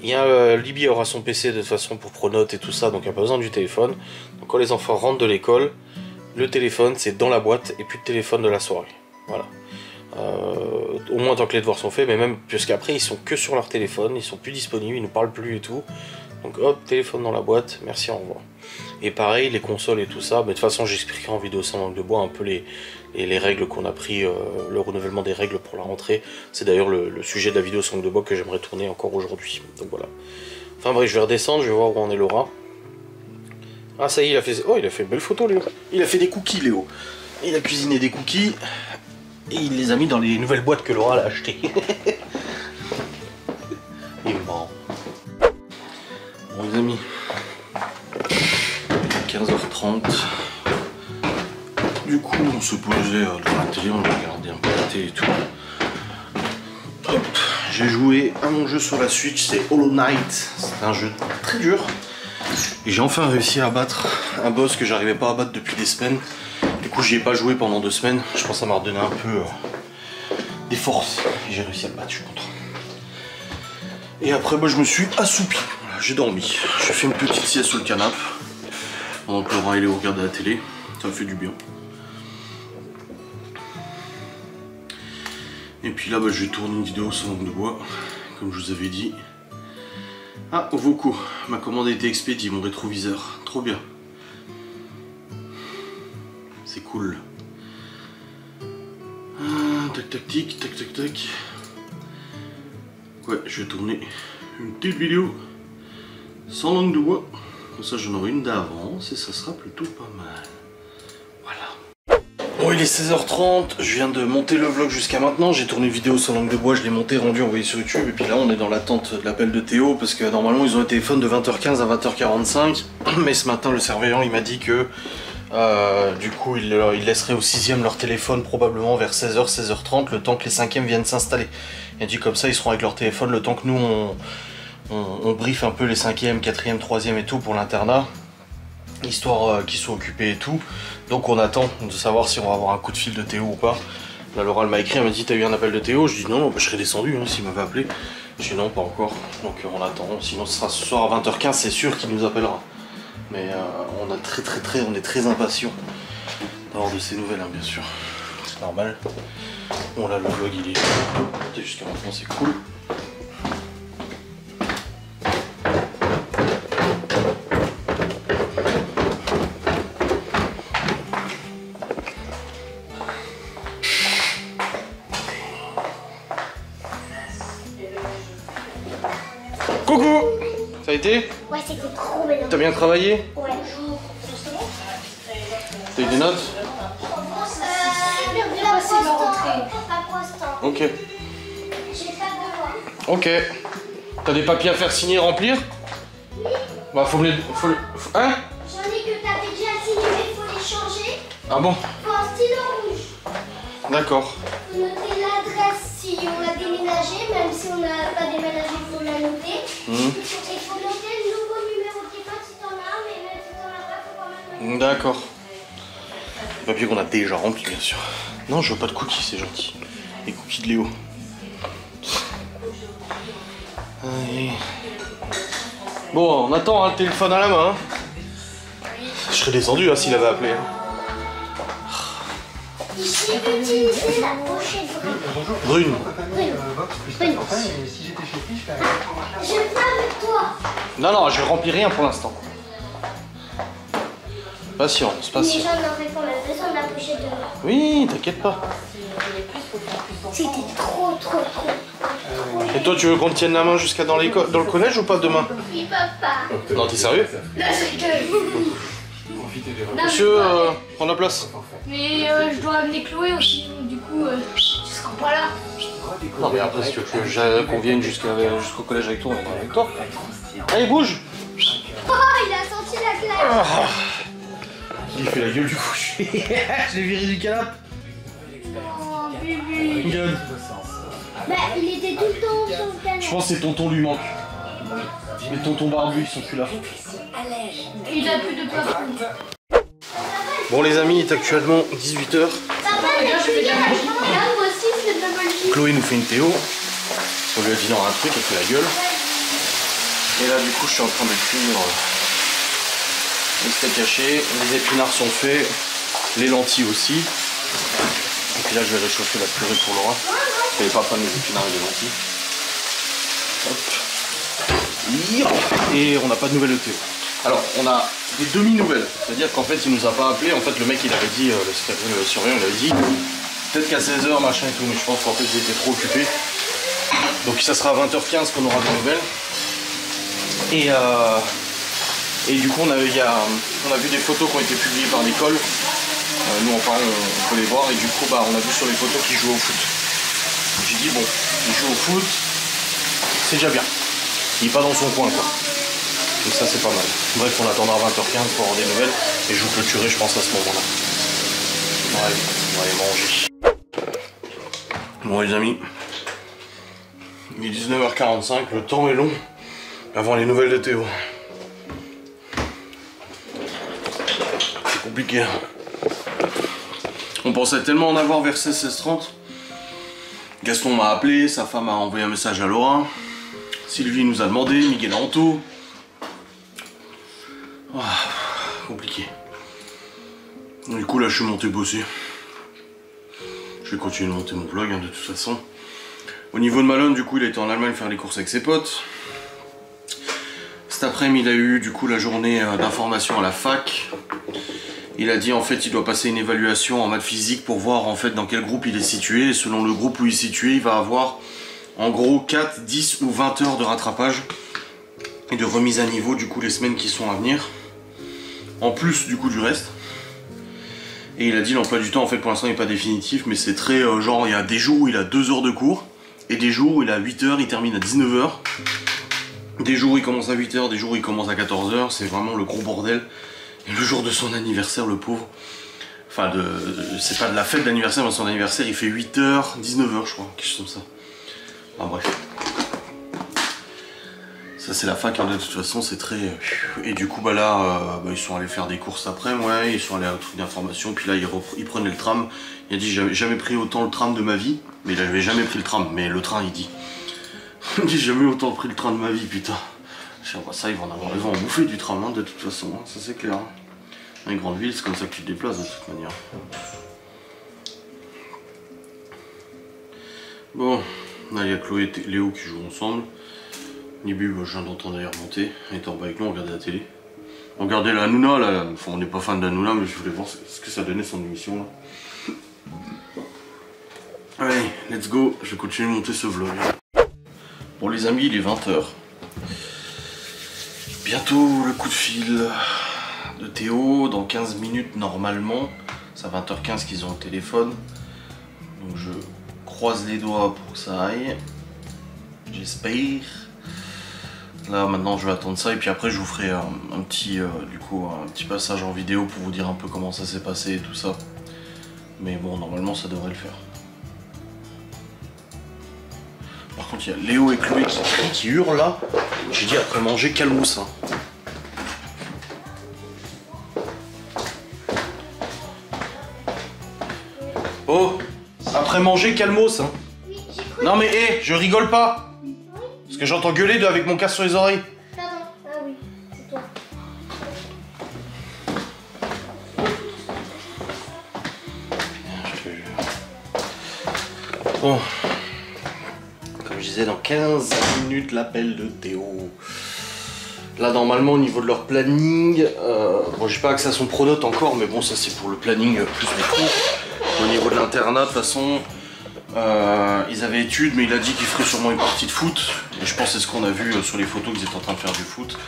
Libby aura son PC de toute façon pour Pronote et tout ça, donc il n'y a pas besoin du téléphone. Donc quand les enfants rentrent de l'école, le téléphone c'est dans la boîte et plus de téléphone de la soirée. Voilà. Au moins tant que les devoirs sont faits, mais même puisqu'après ils sont que sur leur téléphone, ils sont plus disponibles, ils nous parlent plus et tout. Donc hop, téléphone dans la boîte, merci, au revoir. Et pareil, les consoles et tout ça, mais de toute façon j'expliquerai en vidéo sans langue de bois un peu les règles qu'on a pris, le renouvellement des règles pour la rentrée. C'est d'ailleurs le sujet de la vidéo sans langue de bois que j'aimerais tourner encore aujourd'hui. Donc voilà. Enfin bref, je vais redescendre, je vais voir où en est Laura. Ah ça y est, il a fait une belle photo Léo. Il a fait des cookies Léo. Il a cuisiné des cookies et il les a mis dans les nouvelles boîtes que Laura a achetées. Il est marrant. Bon les amis, 15h30. Du coup on se posait devant la télé, on regardait un peu la télé et tout. Hop, j'ai joué à mon jeu sur la Switch, c'est Hollow Knight. C'est un jeu très dur. Et j'ai enfin réussi à battre un boss que j'arrivais pas à battre depuis des semaines. Du coup j'y ai pas joué pendant 2 semaines. Je pense que ça m'a redonné un peu des forces. Et j'ai réussi à le battre, je suis content. Et après je me suis assoupi. Voilà, j'ai dormi. J'ai fait une petite sieste sur le canapé. Pendant que Laura et Léo regardaient la télé. Ça me fait du bien. Et puis là je vais tourner une vidéo sans langue de bois. Comme je vous avais dit. Ah, Voco, ma commande a été expédiée, mon rétroviseur. Trop bien. C'est cool. Tac tac tic, tac tac tac. Ouais, je vais tourner une petite vidéo sans langue de bois. Comme ça j'en aurai une d'avance et ça sera plutôt pas mal. Voilà. Bon, il est 16h30, je viens de monter le vlog jusqu'à maintenant. J'ai tourné une vidéo sans langue de bois, je l'ai monté, rendu, envoyé sur YouTube. Et puis là on est dans l'attente de l'appel de Théo parce que normalement ils ont un téléphone de 20h15 à 20h45. Mais ce matin le surveillant il m'a dit que du coup il laisserait au 6e leur téléphone probablement vers 16h, 16h30 le temps que les 5e viennent s'installer. Il a dit comme ça ils seront avec leur téléphone le temps que nous on briefe un peu les 5e, 4e, 3e et tout pour l'internat. Histoire qu'ils soient occupés et tout. Donc on attend de savoir si on va avoir un coup de fil de Théo ou pas. Là Laura m'a écrit, elle m'a dit t'as eu un appel de Théo? Je dis non, je serais descendu hein, s'il m'avait appelé. Je dis non, pas encore. Donc on attend, sinon ce sera ce soir à 20h15, c'est sûr qu'il nous appellera. Mais on est très impatients d'avoir de ces nouvelles hein, bien sûr. C'est normal. Bon là le vlog il est jusqu'à maintenant, c'est cool. Coucou! Ça a été? Ouais, c'était trop bien. T'as bien travaillé? Ouais. T'as eu des notes? Ok. J'ai pas de devoir. Ok. T'as des papiers à faire signer et remplir? Oui. Bah faut me les... Hein? J'en ai que t'avais déjà signé, mais il faut les changer. Ah bon? Faut un stylo rouge. D'accord. Faut noter l'adresse si on a déménagé, même si on n'a pas déménagé, il faut la noter. Et faut noter le nouveau numéro de téléphone si t'en as un, mais même si t'en as pas, faut quand même noter. D'accord. Les papiers qu'on a déjà remplis bien sûr. Non, je veux pas de cookies, c'est gentil. Les cookies de Léo. Allez. Bon, on attend hein, le téléphone à la main. Hein. Je serais descendu hein, s'il avait appelé. Hein. Ici, utiliser la pochette Brune. Je viens avec toi. Non, je remplis rien pour l'instant. Patience, Mais patience. j'en aurais quand même besoin de la pochette de moi. Oui, t'inquiète pas. C'était trop. Et toi, tu veux qu'on te tienne la main jusqu'à dans le collège ou pas demain? Oui, papa. Non, t'es sérieux? Non, je rigole. Monsieur, prends la place. Mais je dois amener Chloé aussi, donc du coup, je serai pas là. Non, mais après, si tu veux qu'on vienne jusqu'au collège avec toi, on viendra avec toi. Allez, bouge! Oh, il a senti la claque. Il fait la gueule du coup. Je l'ai viré du canapé. Oh, bébé. Regarde. Bah, il était tout le temps sur le canapé. Je pense que c'est tonton lui manque. Les tontons barbus, ils sont plus là. Il a plus de place. Bon les amis, il est actuellement 18h. Papa, je fais bien. Moi aussi, c'est de la magie. Chloé nous fait une Théo. On lui a dit non un truc, elle fait la gueule. Et là du coup je suis en train de cuire les steaks hachés. Les épinards sont faits, les lentilles aussi. Et puis là je vais réchauffer la purée pour Laura. Je n'avais pas prendre les épinards et les lentilles. Hop. Et on n'a pas de nouvelles de Théo. Alors on a des demi-nouvelles. C'est-à-dire qu'en fait il nous a pas appelé. En fait le mec il avait dit, le surveillant il avait dit peut-être qu'à 16h machin et tout. Mais je pense qu'en fait il était trop occupé. Donc ça sera à 20h15 qu'on aura des nouvelles. Et du coup on a vu des photos qui ont été publiées par l'école. Nous en parlant on peut les voir et du coup bah, on a vu sur les photos qu'il joue au foot. J'ai dit bon, il joue au foot, c'est déjà bien. Il n'est pas dans son coin quoi. Donc ça c'est pas mal. Bref on attendra 20h15 pour avoir des nouvelles et je vous clôturerai je pense à ce moment-là. Ouais, on va aller manger. Bon les amis, il est 19h45, le temps est long avant les nouvelles de Théo. C'est compliqué. On pensait tellement en avoir vers 16h30. Gaston m'a appelé, sa femme a envoyé un message à Laura. Sylvie nous a demandé, Miguel Anto. Oh, compliqué. Du coup là je suis monté bosser. Je vais continuer de monter mon vlog hein, de toute façon. Au niveau de Malone, du coup il a été en Allemagne faire les courses avec ses potes. Cet après-midi il a eu du coup la journée d'information à la fac. Il a dit en fait il doit passer une évaluation en maths physique pour voir en fait dans quel groupe il est situé. Et selon le groupe où il est situé, il va avoir en gros 4, 10 ou 20 heures de rattrapage et de remise à niveau du coup les semaines qui sont à venir. En plus du coup du reste. Et il a dit l'emploi du temps en fait pour l'instant n'est pas définitif mais c'est très genre il y a des jours où il a 2 heures de cours et des jours où il a 8 heures, il termine à 19 h. Des jours où il commence à 8 h, des jours où il commence à 14 h, c'est vraiment le gros bordel. Et le jour de son anniversaire, le pauvre, enfin c'est pas de la fête d'anniversaire, mais son anniversaire il fait 8 h, 19 h je crois, quelque chose comme ça. Enfin bref. Ça c'est la fac, hein, de toute façon c'est très... Et du coup bah là, ils sont allés faire des courses après, ouais, ils sont allés à un truc d'information, puis là ils prenaient le tram. Il a dit j'avais jamais pris autant le tram de ma vie, mais il avait jamais pris le tram, mais le train il dit. Il dit jamais autant pris le train de ma vie, putain. Je sais pas, ça ils vont en bouffer du tram hein, de toute façon, hein, ça c'est clair. Hein. Dans les grandes villes c'est comme ça que tu te déplaces de toute manière. Bon, là il y a Chloé et Léo qui jouent ensemble. Nibu, bah, je viens d'entendre d'ailleurs monter, elle était en bas avec nous, on regardait la télé. On regardait la Hanouna là, enfin on n'est pas fan de Hanouna mais je voulais voir ce que ça donnait son émission là. Allez, let's go, je vais continuer de monter ce vlog. Bon les amis, il est 20 h. Bientôt le coup de fil de Théo, dans 15 minutes normalement. C'est à 20h15 qu'ils ont le téléphone. Donc je croise les doigts pour que ça aille. J'espère. Là maintenant je vais attendre ça et puis après je vous ferai un petit passage en vidéo pour vous dire un peu comment ça s'est passé et tout ça. Mais bon normalement ça devrait le faire. Par contre il y a Léo et Chloé qui hurlent là. J'ai dit après manger calmos hein. Oh, après manger calmos hein. Non mais hé, je rigole pas. Parce que j'entends gueuler avec mon casque sur les oreilles. Pardon, ah oui, c'est toi. Bon. Comme je disais, dans 15 minutes, l'appel de Théo. Là, normalement, au niveau de leur planning, bon, j'ai pas accès à son pronote encore, mais bon, ça c'est pour le planning plus les cours. Au niveau de l'internat, de toute façon, ils avaient études, mais il a dit qu'il ferait sûrement une partie de foot. Et je pense que c'est ce qu'on a vu sur les photos qu'ils étaient en train de faire du foot.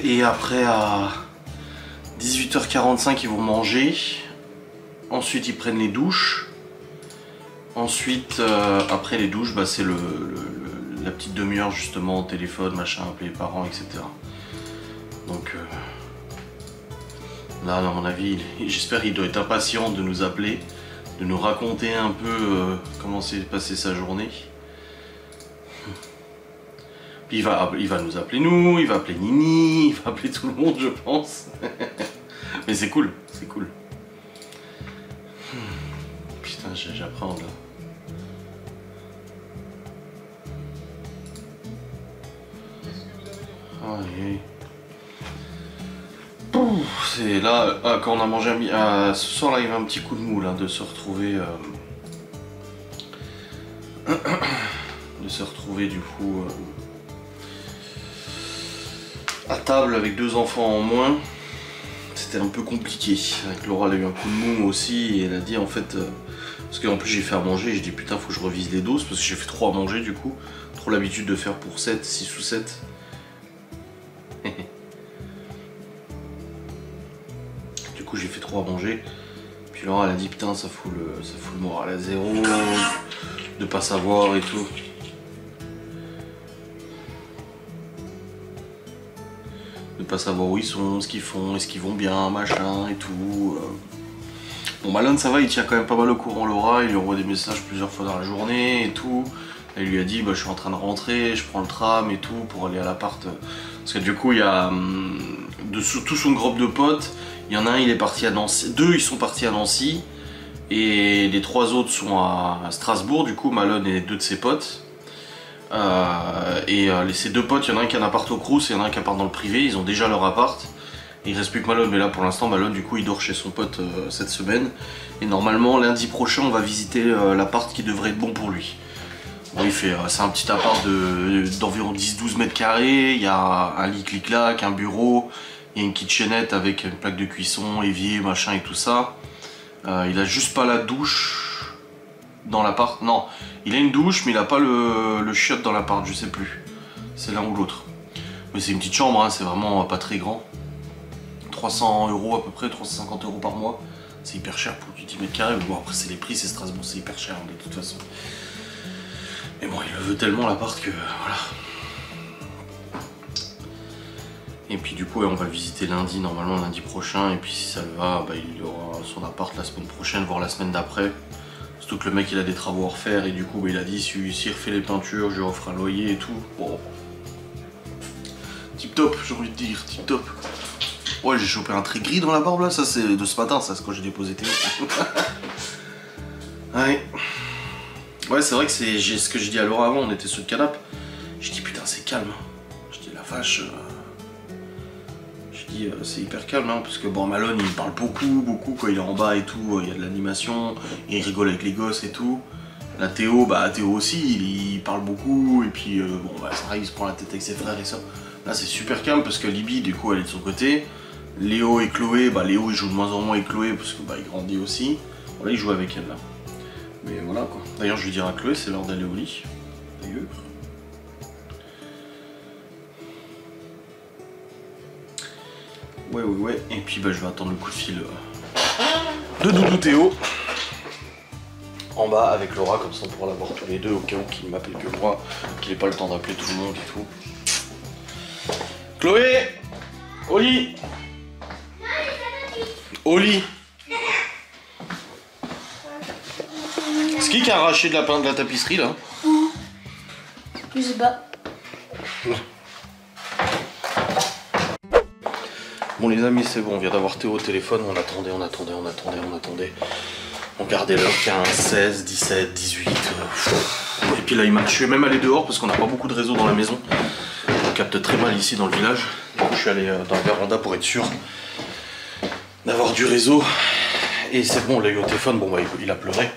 Et après, à 18h45, ils vont manger. Ensuite, ils prennent les douches. Ensuite, après les douches, bah, c'est la petite demi-heure justement au téléphone, machin, appeler les parents, etc. Donc là, à mon avis, j'espère qu'il doit être impatient de nous appeler, de nous raconter un peu comment s'est passée sa journée. Puis il va nous appeler nous, il va appeler Nini, il va appeler tout le monde, je pense. Mais c'est cool, c'est cool. Putain, j'apprends là. c'est là, quand on a mangé ce soir là, il y avait un petit coup de mou là, de se retrouver du coup à table avec 2 enfants en moins. C'était un peu compliqué. Avec Laura, elle a eu un coup de mou aussi et elle a dit en fait, parce qu'en plus j'ai fait à manger, j'ai dit putain faut que je revise les doses parce que j'ai fait 3 à manger du coup. Trop l'habitude de faire pour 7, 6 ou 7. Du coup j'ai fait 3 à manger. Puis Laura elle a dit putain ça fout le moral à zéro, de pas savoir et tout. De pas savoir où ils sont, ce qu'ils font, est-ce qu'ils vont bien, machin et tout. Bon Malone ça va, il tient quand même pas mal au courant Laura, il lui envoie des messages plusieurs fois dans la journée et tout. Elle lui a dit bah, je suis en train de rentrer, je prends le tram et tout pour aller à l'appart. Parce que du coup il y a de tout son groupe de potes, il y en a un il est parti à Nancy, 2 ils sont partis à Nancy et les 3 autres sont à Strasbourg, du coup Malone et 2 de ses potes. Ces 2 potes, il y en a un qui a un appart au Crous et il y en a un qui a un appart dans le privé, ils ont déjà leur appart. Et il reste plus que Malone, mais là pour l'instant Malone du coup il dort chez son pote cette semaine. Et normalement lundi prochain on va visiter l'appart qui devrait être bon pour lui. Bon, c'est un petit appart d'environ 10-12 mètres carrés, il y a un lit clic-clac, un bureau, il y a une kitchenette avec une plaque de cuisson, évier, machin et tout ça. Il a juste pas la douche dans l'appart, non, il a une douche mais il a pas le chiotte dans l'appart, je sais plus. C'est l'un ou l'autre. Mais c'est une petite chambre, hein, c'est vraiment pas très grand. 300 € à peu près, 350 € par mois. C'est hyper cher pour du 10 mètres carrés, mais bon après c'est les prix, c'est Strasbourg, c'est hyper cher de toute façon. Mais bon, il le veut tellement l'appart que voilà. Et puis du coup, on va le visiter lundi, normalement lundi prochain. Et puis si ça le va, bah, il aura son appart la semaine prochaine, voire la semaine d'après. Surtout que le mec il a des travaux à refaire et du coup bah, il a dit s'il refait les peintures, je lui offre un loyer et tout. Bon. Tip top, j'ai envie de dire, tip top. Ouais, j'ai chopé un trait gris dans la barbe là, ça c'est de ce matin, ça c'est quand j'ai déposé Théo. Ouais. Ouais, c'est vrai que c'est ce que j'ai dit à Laura avant, on était sur le canapé. Je dis putain, c'est calme. Je dis la vache. Je dis c'est hyper calme, hein, parce que bon, Malone il parle beaucoup quand il est en bas et tout. Il y a de l'animation, il rigole avec les gosses et tout. La Théo, bah Théo aussi, il parle beaucoup et puis bon, bah c'est vrai, il se prend la tête avec ses frères et ça. Là, c'est super calme parce que Libby, du coup, elle est de son côté. Léo et Chloé, bah Léo il joue de moins en moins avec Chloé parce que bah il grandit aussi. Bon, là, il joue avec elle là. Mais voilà quoi. D'ailleurs je vais dire à Chloé, c'est l'heure d'aller au lit. D'ailleurs. Ouais. Et puis bah je vais attendre le coup de fil de Doudou Théo. En bas avec Laura, comme ça on pourra l'avoir tous les deux au cas où qu'il ne m'appelle que moi, qu'il n'ait pas le temps d'appeler tout le monde et tout. Chloé! Au lit! Au lit! C'est qui a arraché de la tapisserie là? Je sais pas. Bon les amis, c'est bon, on vient d'avoir Théo au téléphone, on attendait. On regardait l'heure, 15, 16, 17, 18. Et puis là, je suis même allé dehors parce qu'on n'a pas beaucoup de réseau dans la maison. On capte très mal ici dans le village. Du coup, je suis allé dans la véranda pour être sûr d'avoir du réseau. Et c'est bon, on l'a eu au téléphone, bon bah il a pleuré.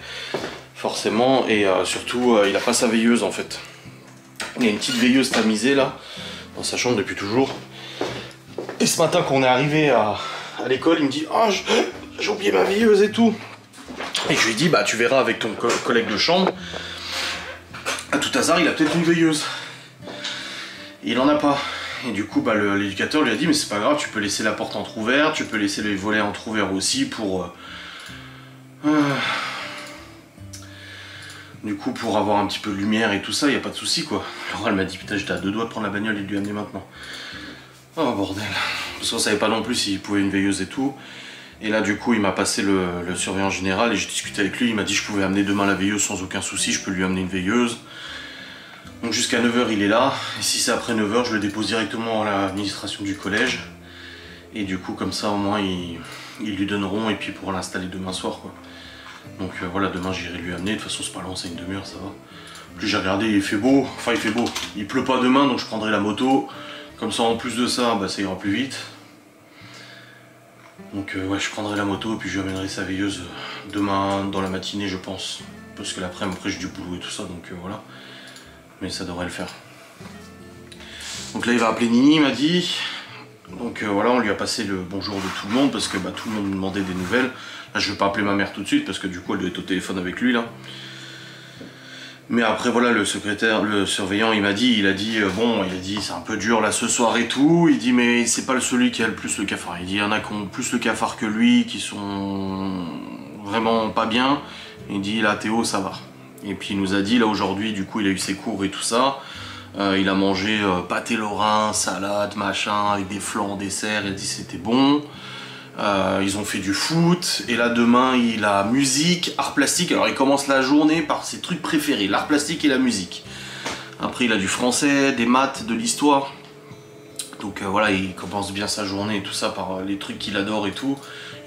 Forcément, et surtout il a pas sa veilleuse en fait. Il y a une petite veilleuse tamisée là, dans sa chambre depuis toujours. Et ce matin quand on est arrivé à l'école, il me dit oh, j'ai oublié ma veilleuse et tout. Et je lui ai dit bah tu verras avec ton collègue de chambre. À tout hasard il a peut-être une veilleuse. Et il en a pas. Et du coup bah, l'éducateur lui a dit mais c'est pas grave, tu peux laisser la porte entrouverte, tu peux laisser les volets entrouverts aussi pour... Du coup, pour avoir un petit peu de lumière et tout ça, il n'y a pas de souci quoi. Alors elle m'a dit putain, j'étais à 2 doigts de prendre la bagnole et de lui amener maintenant. Oh bordel. Parce qu'on savait pas non plus s'il pouvait une veilleuse et tout. Et là, du coup, il m'a passé le surveillant général et j'ai discuté avec lui. Il m'a dit que je pouvais amener demain la veilleuse sans aucun souci, je peux lui amener une veilleuse. Donc jusqu'à 9 h, il est là. Et si c'est après 9 h, je le dépose directement à l'administration du collège. Et du coup, comme ça, au moins, ils lui donneront et puis pour l'installer demain soir quoi. Donc voilà, demain j'irai lui amener, de toute façon c'est pas loin, c'est une demi-heure, ça va. Puis j'ai regardé, il fait beau, il pleut pas demain donc je prendrai la moto. Comme ça en plus de ça, bah, ça ira plus vite. Donc ouais, je prendrai la moto et puis je lui amènerai sa veilleuse demain dans la matinée, je pense. Parce que l'après-midi, après j'ai du boulot et tout ça, donc voilà. Mais ça devrait le faire. Donc là il va appeler Nini, il m'a dit. Donc voilà, on lui a passé le bonjour de tout le monde parce que tout le monde me demandait des nouvelles. Là je vais pas appeler ma mère tout de suite parce que du coup elle doit être au téléphone avec lui là. Mais après voilà, le surveillant il a dit c'est un peu dur là ce soir et tout. Il dit mais c'est pas celui qui a le plus le cafard. Il dit il y en a qui ont plus le cafard que lui, qui sont vraiment pas bien. Il dit là Théo ça va. Et puis il nous a dit là aujourd'hui du coup il a eu ses cours et tout ça. Il a mangé pâté lorrain, salade, machin, avec des flancs en dessert, il a dit c'était bon. Ils ont fait du foot, et là demain il a musique, art plastique, alors il commence la journée par ses trucs préférés, l'art plastique et la musique. Après il a du français, des maths, de l'histoire. Donc voilà, il commence bien sa journée et tout ça par les trucs qu'il adore et tout.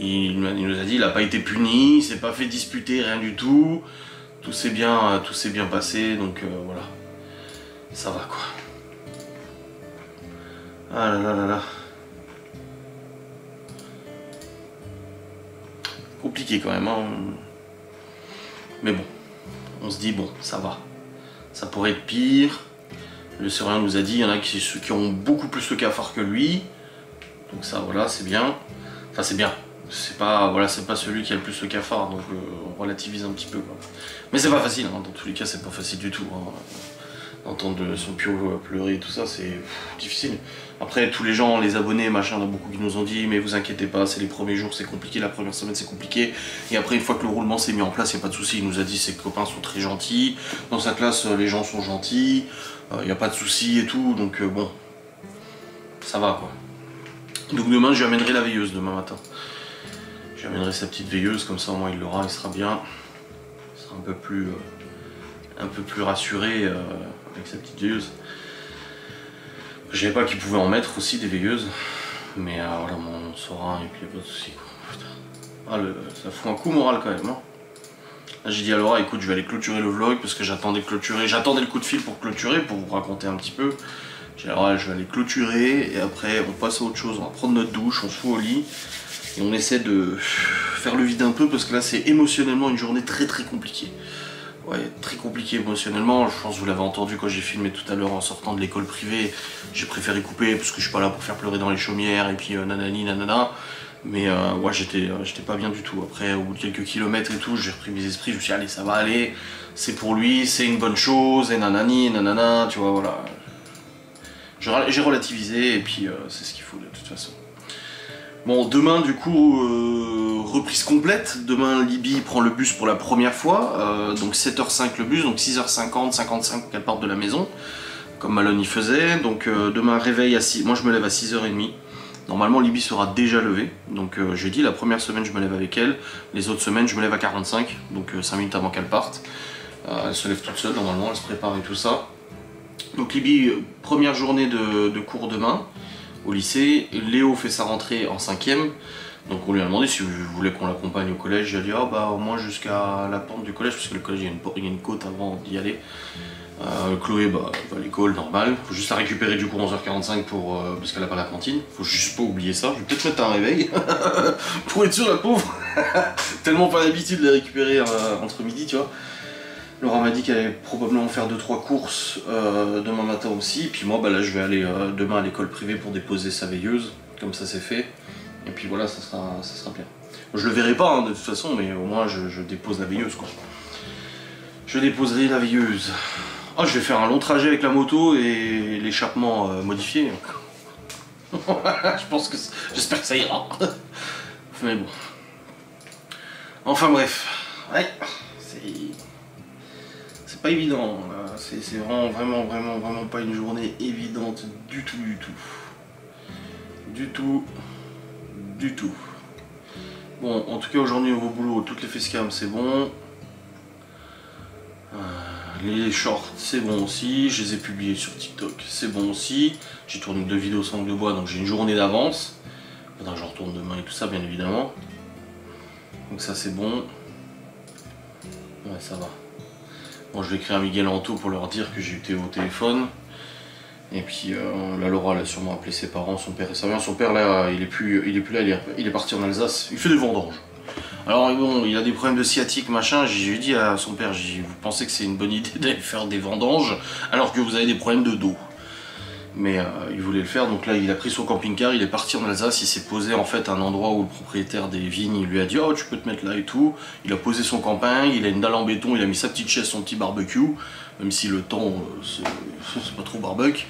Il nous a dit il n'a pas été puni, il s'est pas fait disputer, rien du tout. Tout s'est bien passé, donc voilà. Ça va quoi. Ah là là là là. Compliqué quand même, hein. Mais bon, on se dit bon, ça va. Ça pourrait être pire. Le surveillant nous a dit, il y en a qui ont beaucoup plus le cafard que lui. Donc ça voilà, c'est bien. Enfin c'est bien. C'est pas, voilà, c'est pas celui qui a le plus le cafard, donc on relativise un petit peu quoi. Mais c'est pas facile, hein. Dans tous les cas c'est pas facile du tout, hein. Entendre son pio pleurer et tout ça, c'est difficile. Après, tous les gens, les abonnés, machin, il y en a beaucoup qui nous ont dit mais vous inquiétez pas, c'est les premiers jours, c'est compliqué, la première semaine c'est compliqué. Et après, une fois que le roulement s'est mis en place, il n'y a pas de souci. Il nous a dit ses copains sont très gentils, dans sa classe les gens sont gentils, il n'y a pas de souci et tout, donc bon, ça va quoi. Donc demain, je lui amènerai la veilleuse demain matin. Je lui amènerai sa petite veilleuse, comme ça au moins il l'aura, il sera bien. Il sera un peu plus rassuré avec sa petite veilleuse. Je savais pas qu'il pouvait en mettre aussi des veilleuses, mais voilà, on saura et puis il n'y a pas de souci. Ça fout un coup moral quand même. Hein. Là j'ai dit à Laura, écoute, je vais aller clôturer le vlog parce que j'attendais le coup de fil pour clôturer, pour vous raconter un petit peu. J'ai dit alors, je vais aller clôturer et après on passe à autre chose, on va prendre notre douche, on se fout au lit et on essaie de faire le vide un peu parce que là c'est émotionnellement une journée très compliquée. Ouais, très compliqué émotionnellement, je pense que vous l'avez entendu quand j'ai filmé tout à l'heure en sortant de l'école privée, j'ai préféré couper parce que je suis pas là pour faire pleurer dans les chaumières et puis nanani nanana, mais ouais j'étais pas bien du tout. Après au bout de quelques kilomètres et tout, j'ai repris mes esprits, je me suis dit allez ça va aller, c'est pour lui, c'est une bonne chose et nanani nanana, tu vois voilà. J'ai relativisé et puis c'est ce qu'il faut de toute façon. Bon, demain du coup, reprise complète. Demain, Libye prend le bus pour la première fois, donc 7h05 le bus, donc 6h50, 55 qu'elle parte de la maison, comme Malone y faisait. Donc demain, réveil à 6, moi je me lève à 6h30. Normalement, Libye sera déjà levée, donc j'ai dit la première semaine je me lève avec elle, les autres semaines je me lève à 45, donc 5 minutes avant qu'elle parte. Elle se lève toute seule normalement, elle se prépare et tout ça. Donc Libye, première journée de cours demain. Au lycée, Léo fait sa rentrée en 5e, donc on lui a demandé si vous voulez qu'on l'accompagne au collège. J'ai dit ah bah au moins jusqu'à la porte du collège, parce que le collège il y a une côte avant d'y aller. Chloé bah, va à l'école normale, faut juste la récupérer du coup 11h45 parce qu'elle n'a pas la cantine, faut juste pas oublier ça. Je vais peut-être mettre un réveil pour être sûr la pauvre, tellement pas l'habitude de les récupérer entre midi tu vois. Laura m'a dit qu'elle allait probablement faire 2-3 courses demain matin aussi. Puis moi, bah là, je vais aller demain à l'école privée pour déposer sa veilleuse. Comme ça, c'est fait. Et puis voilà, ça sera bien. Je le verrai pas, hein, de toute façon, mais au moins, je dépose la veilleuse, quoi. Je déposerai la veilleuse. Oh, je vais faire un long trajet avec la moto et l'échappement modifié. J'espère que ça ira. Mais bon. Enfin bref. Ouais, c'est pas évident, c'est vraiment pas une journée évidente du tout. Bon, en tout cas aujourd'hui au boulot, toutes les facecam c'est bon. Les shorts c'est bon aussi, je les ai publiés sur TikTok, c'est bon aussi. J'ai tourné 2 vidéos sans de bois, donc j'ai une journée d'avance. Faudra que je retourne demain et tout ça bien évidemment. Donc ça c'est bon. Ouais ça va. Bon, je vais écrire à Miguel Anto pour leur dire que j'ai eu Théo au téléphone. Et puis là, Laura elle a sûrement appelé ses parents, son père et sa mère. Son père là, il est plus là, il est parti en Alsace. Il fait des vendanges. Alors bon, il a des problèmes de sciatique, machin. J'ai dit à son père, vous pensez que c'est une bonne idée d'aller faire des vendanges alors que vous avez des problèmes de dos? Mais il voulait le faire, donc là il a pris son camping-car, il est parti en Alsace, il s'est posé en fait à un endroit où le propriétaire des vignes, il lui a dit oh tu peux te mettre là et tout. Il a posé son camping, il a une dalle en béton, il a mis sa petite chaise, son petit barbecue, même si le temps c'est pas trop barbecue.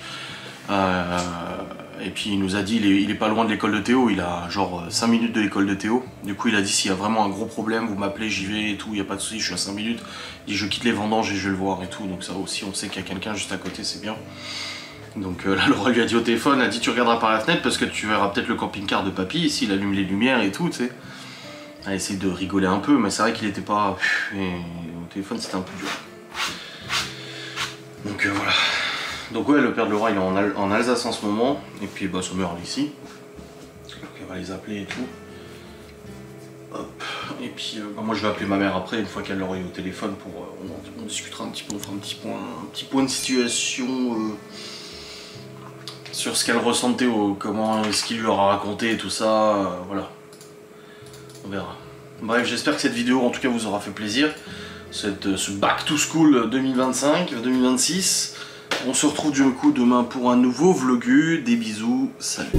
Et puis il nous a dit il est pas loin de l'école de Théo, il a genre 5 minutes de l'école de Théo. Du coup il a dit s'il y a vraiment un gros problème, vous m'appelez, j'y vais et tout, il n'y a pas de souci, je suis à 5 minutes. Il dit je quitte les vendanges et je vais le voir et tout, donc ça aussi on sait qu'il y a quelqu'un juste à côté, c'est bien. Donc là Laura lui a dit au téléphone, elle a dit tu regarderas par la fenêtre parce que tu verras peut-être le camping-car de papy ici, il allume les lumières et tout, tu sais. Elle a essayé de rigoler un peu, mais c'est vrai qu'il était pas... Et au téléphone c'était un peu dur. Donc voilà. Donc ouais, le père de Laura il est en Alsace en ce moment, et puis bah, son mère elle est ici. Donc elle va les appeler et tout. Hop. Et puis bah, moi je vais appeler ma mère après, une fois qu'elle l'aura eu au téléphone, pour on discutera un petit peu, on fera un petit point de situation sur ce qu'elle ressentait, comment est-ce qu'il lui aura raconté et tout ça, voilà. On verra. Bref, j'espère que cette vidéo en tout cas vous aura fait plaisir. Ce Back to School 2025-2026. On se retrouve du coup demain pour un nouveau vlogu. Des bisous, salut.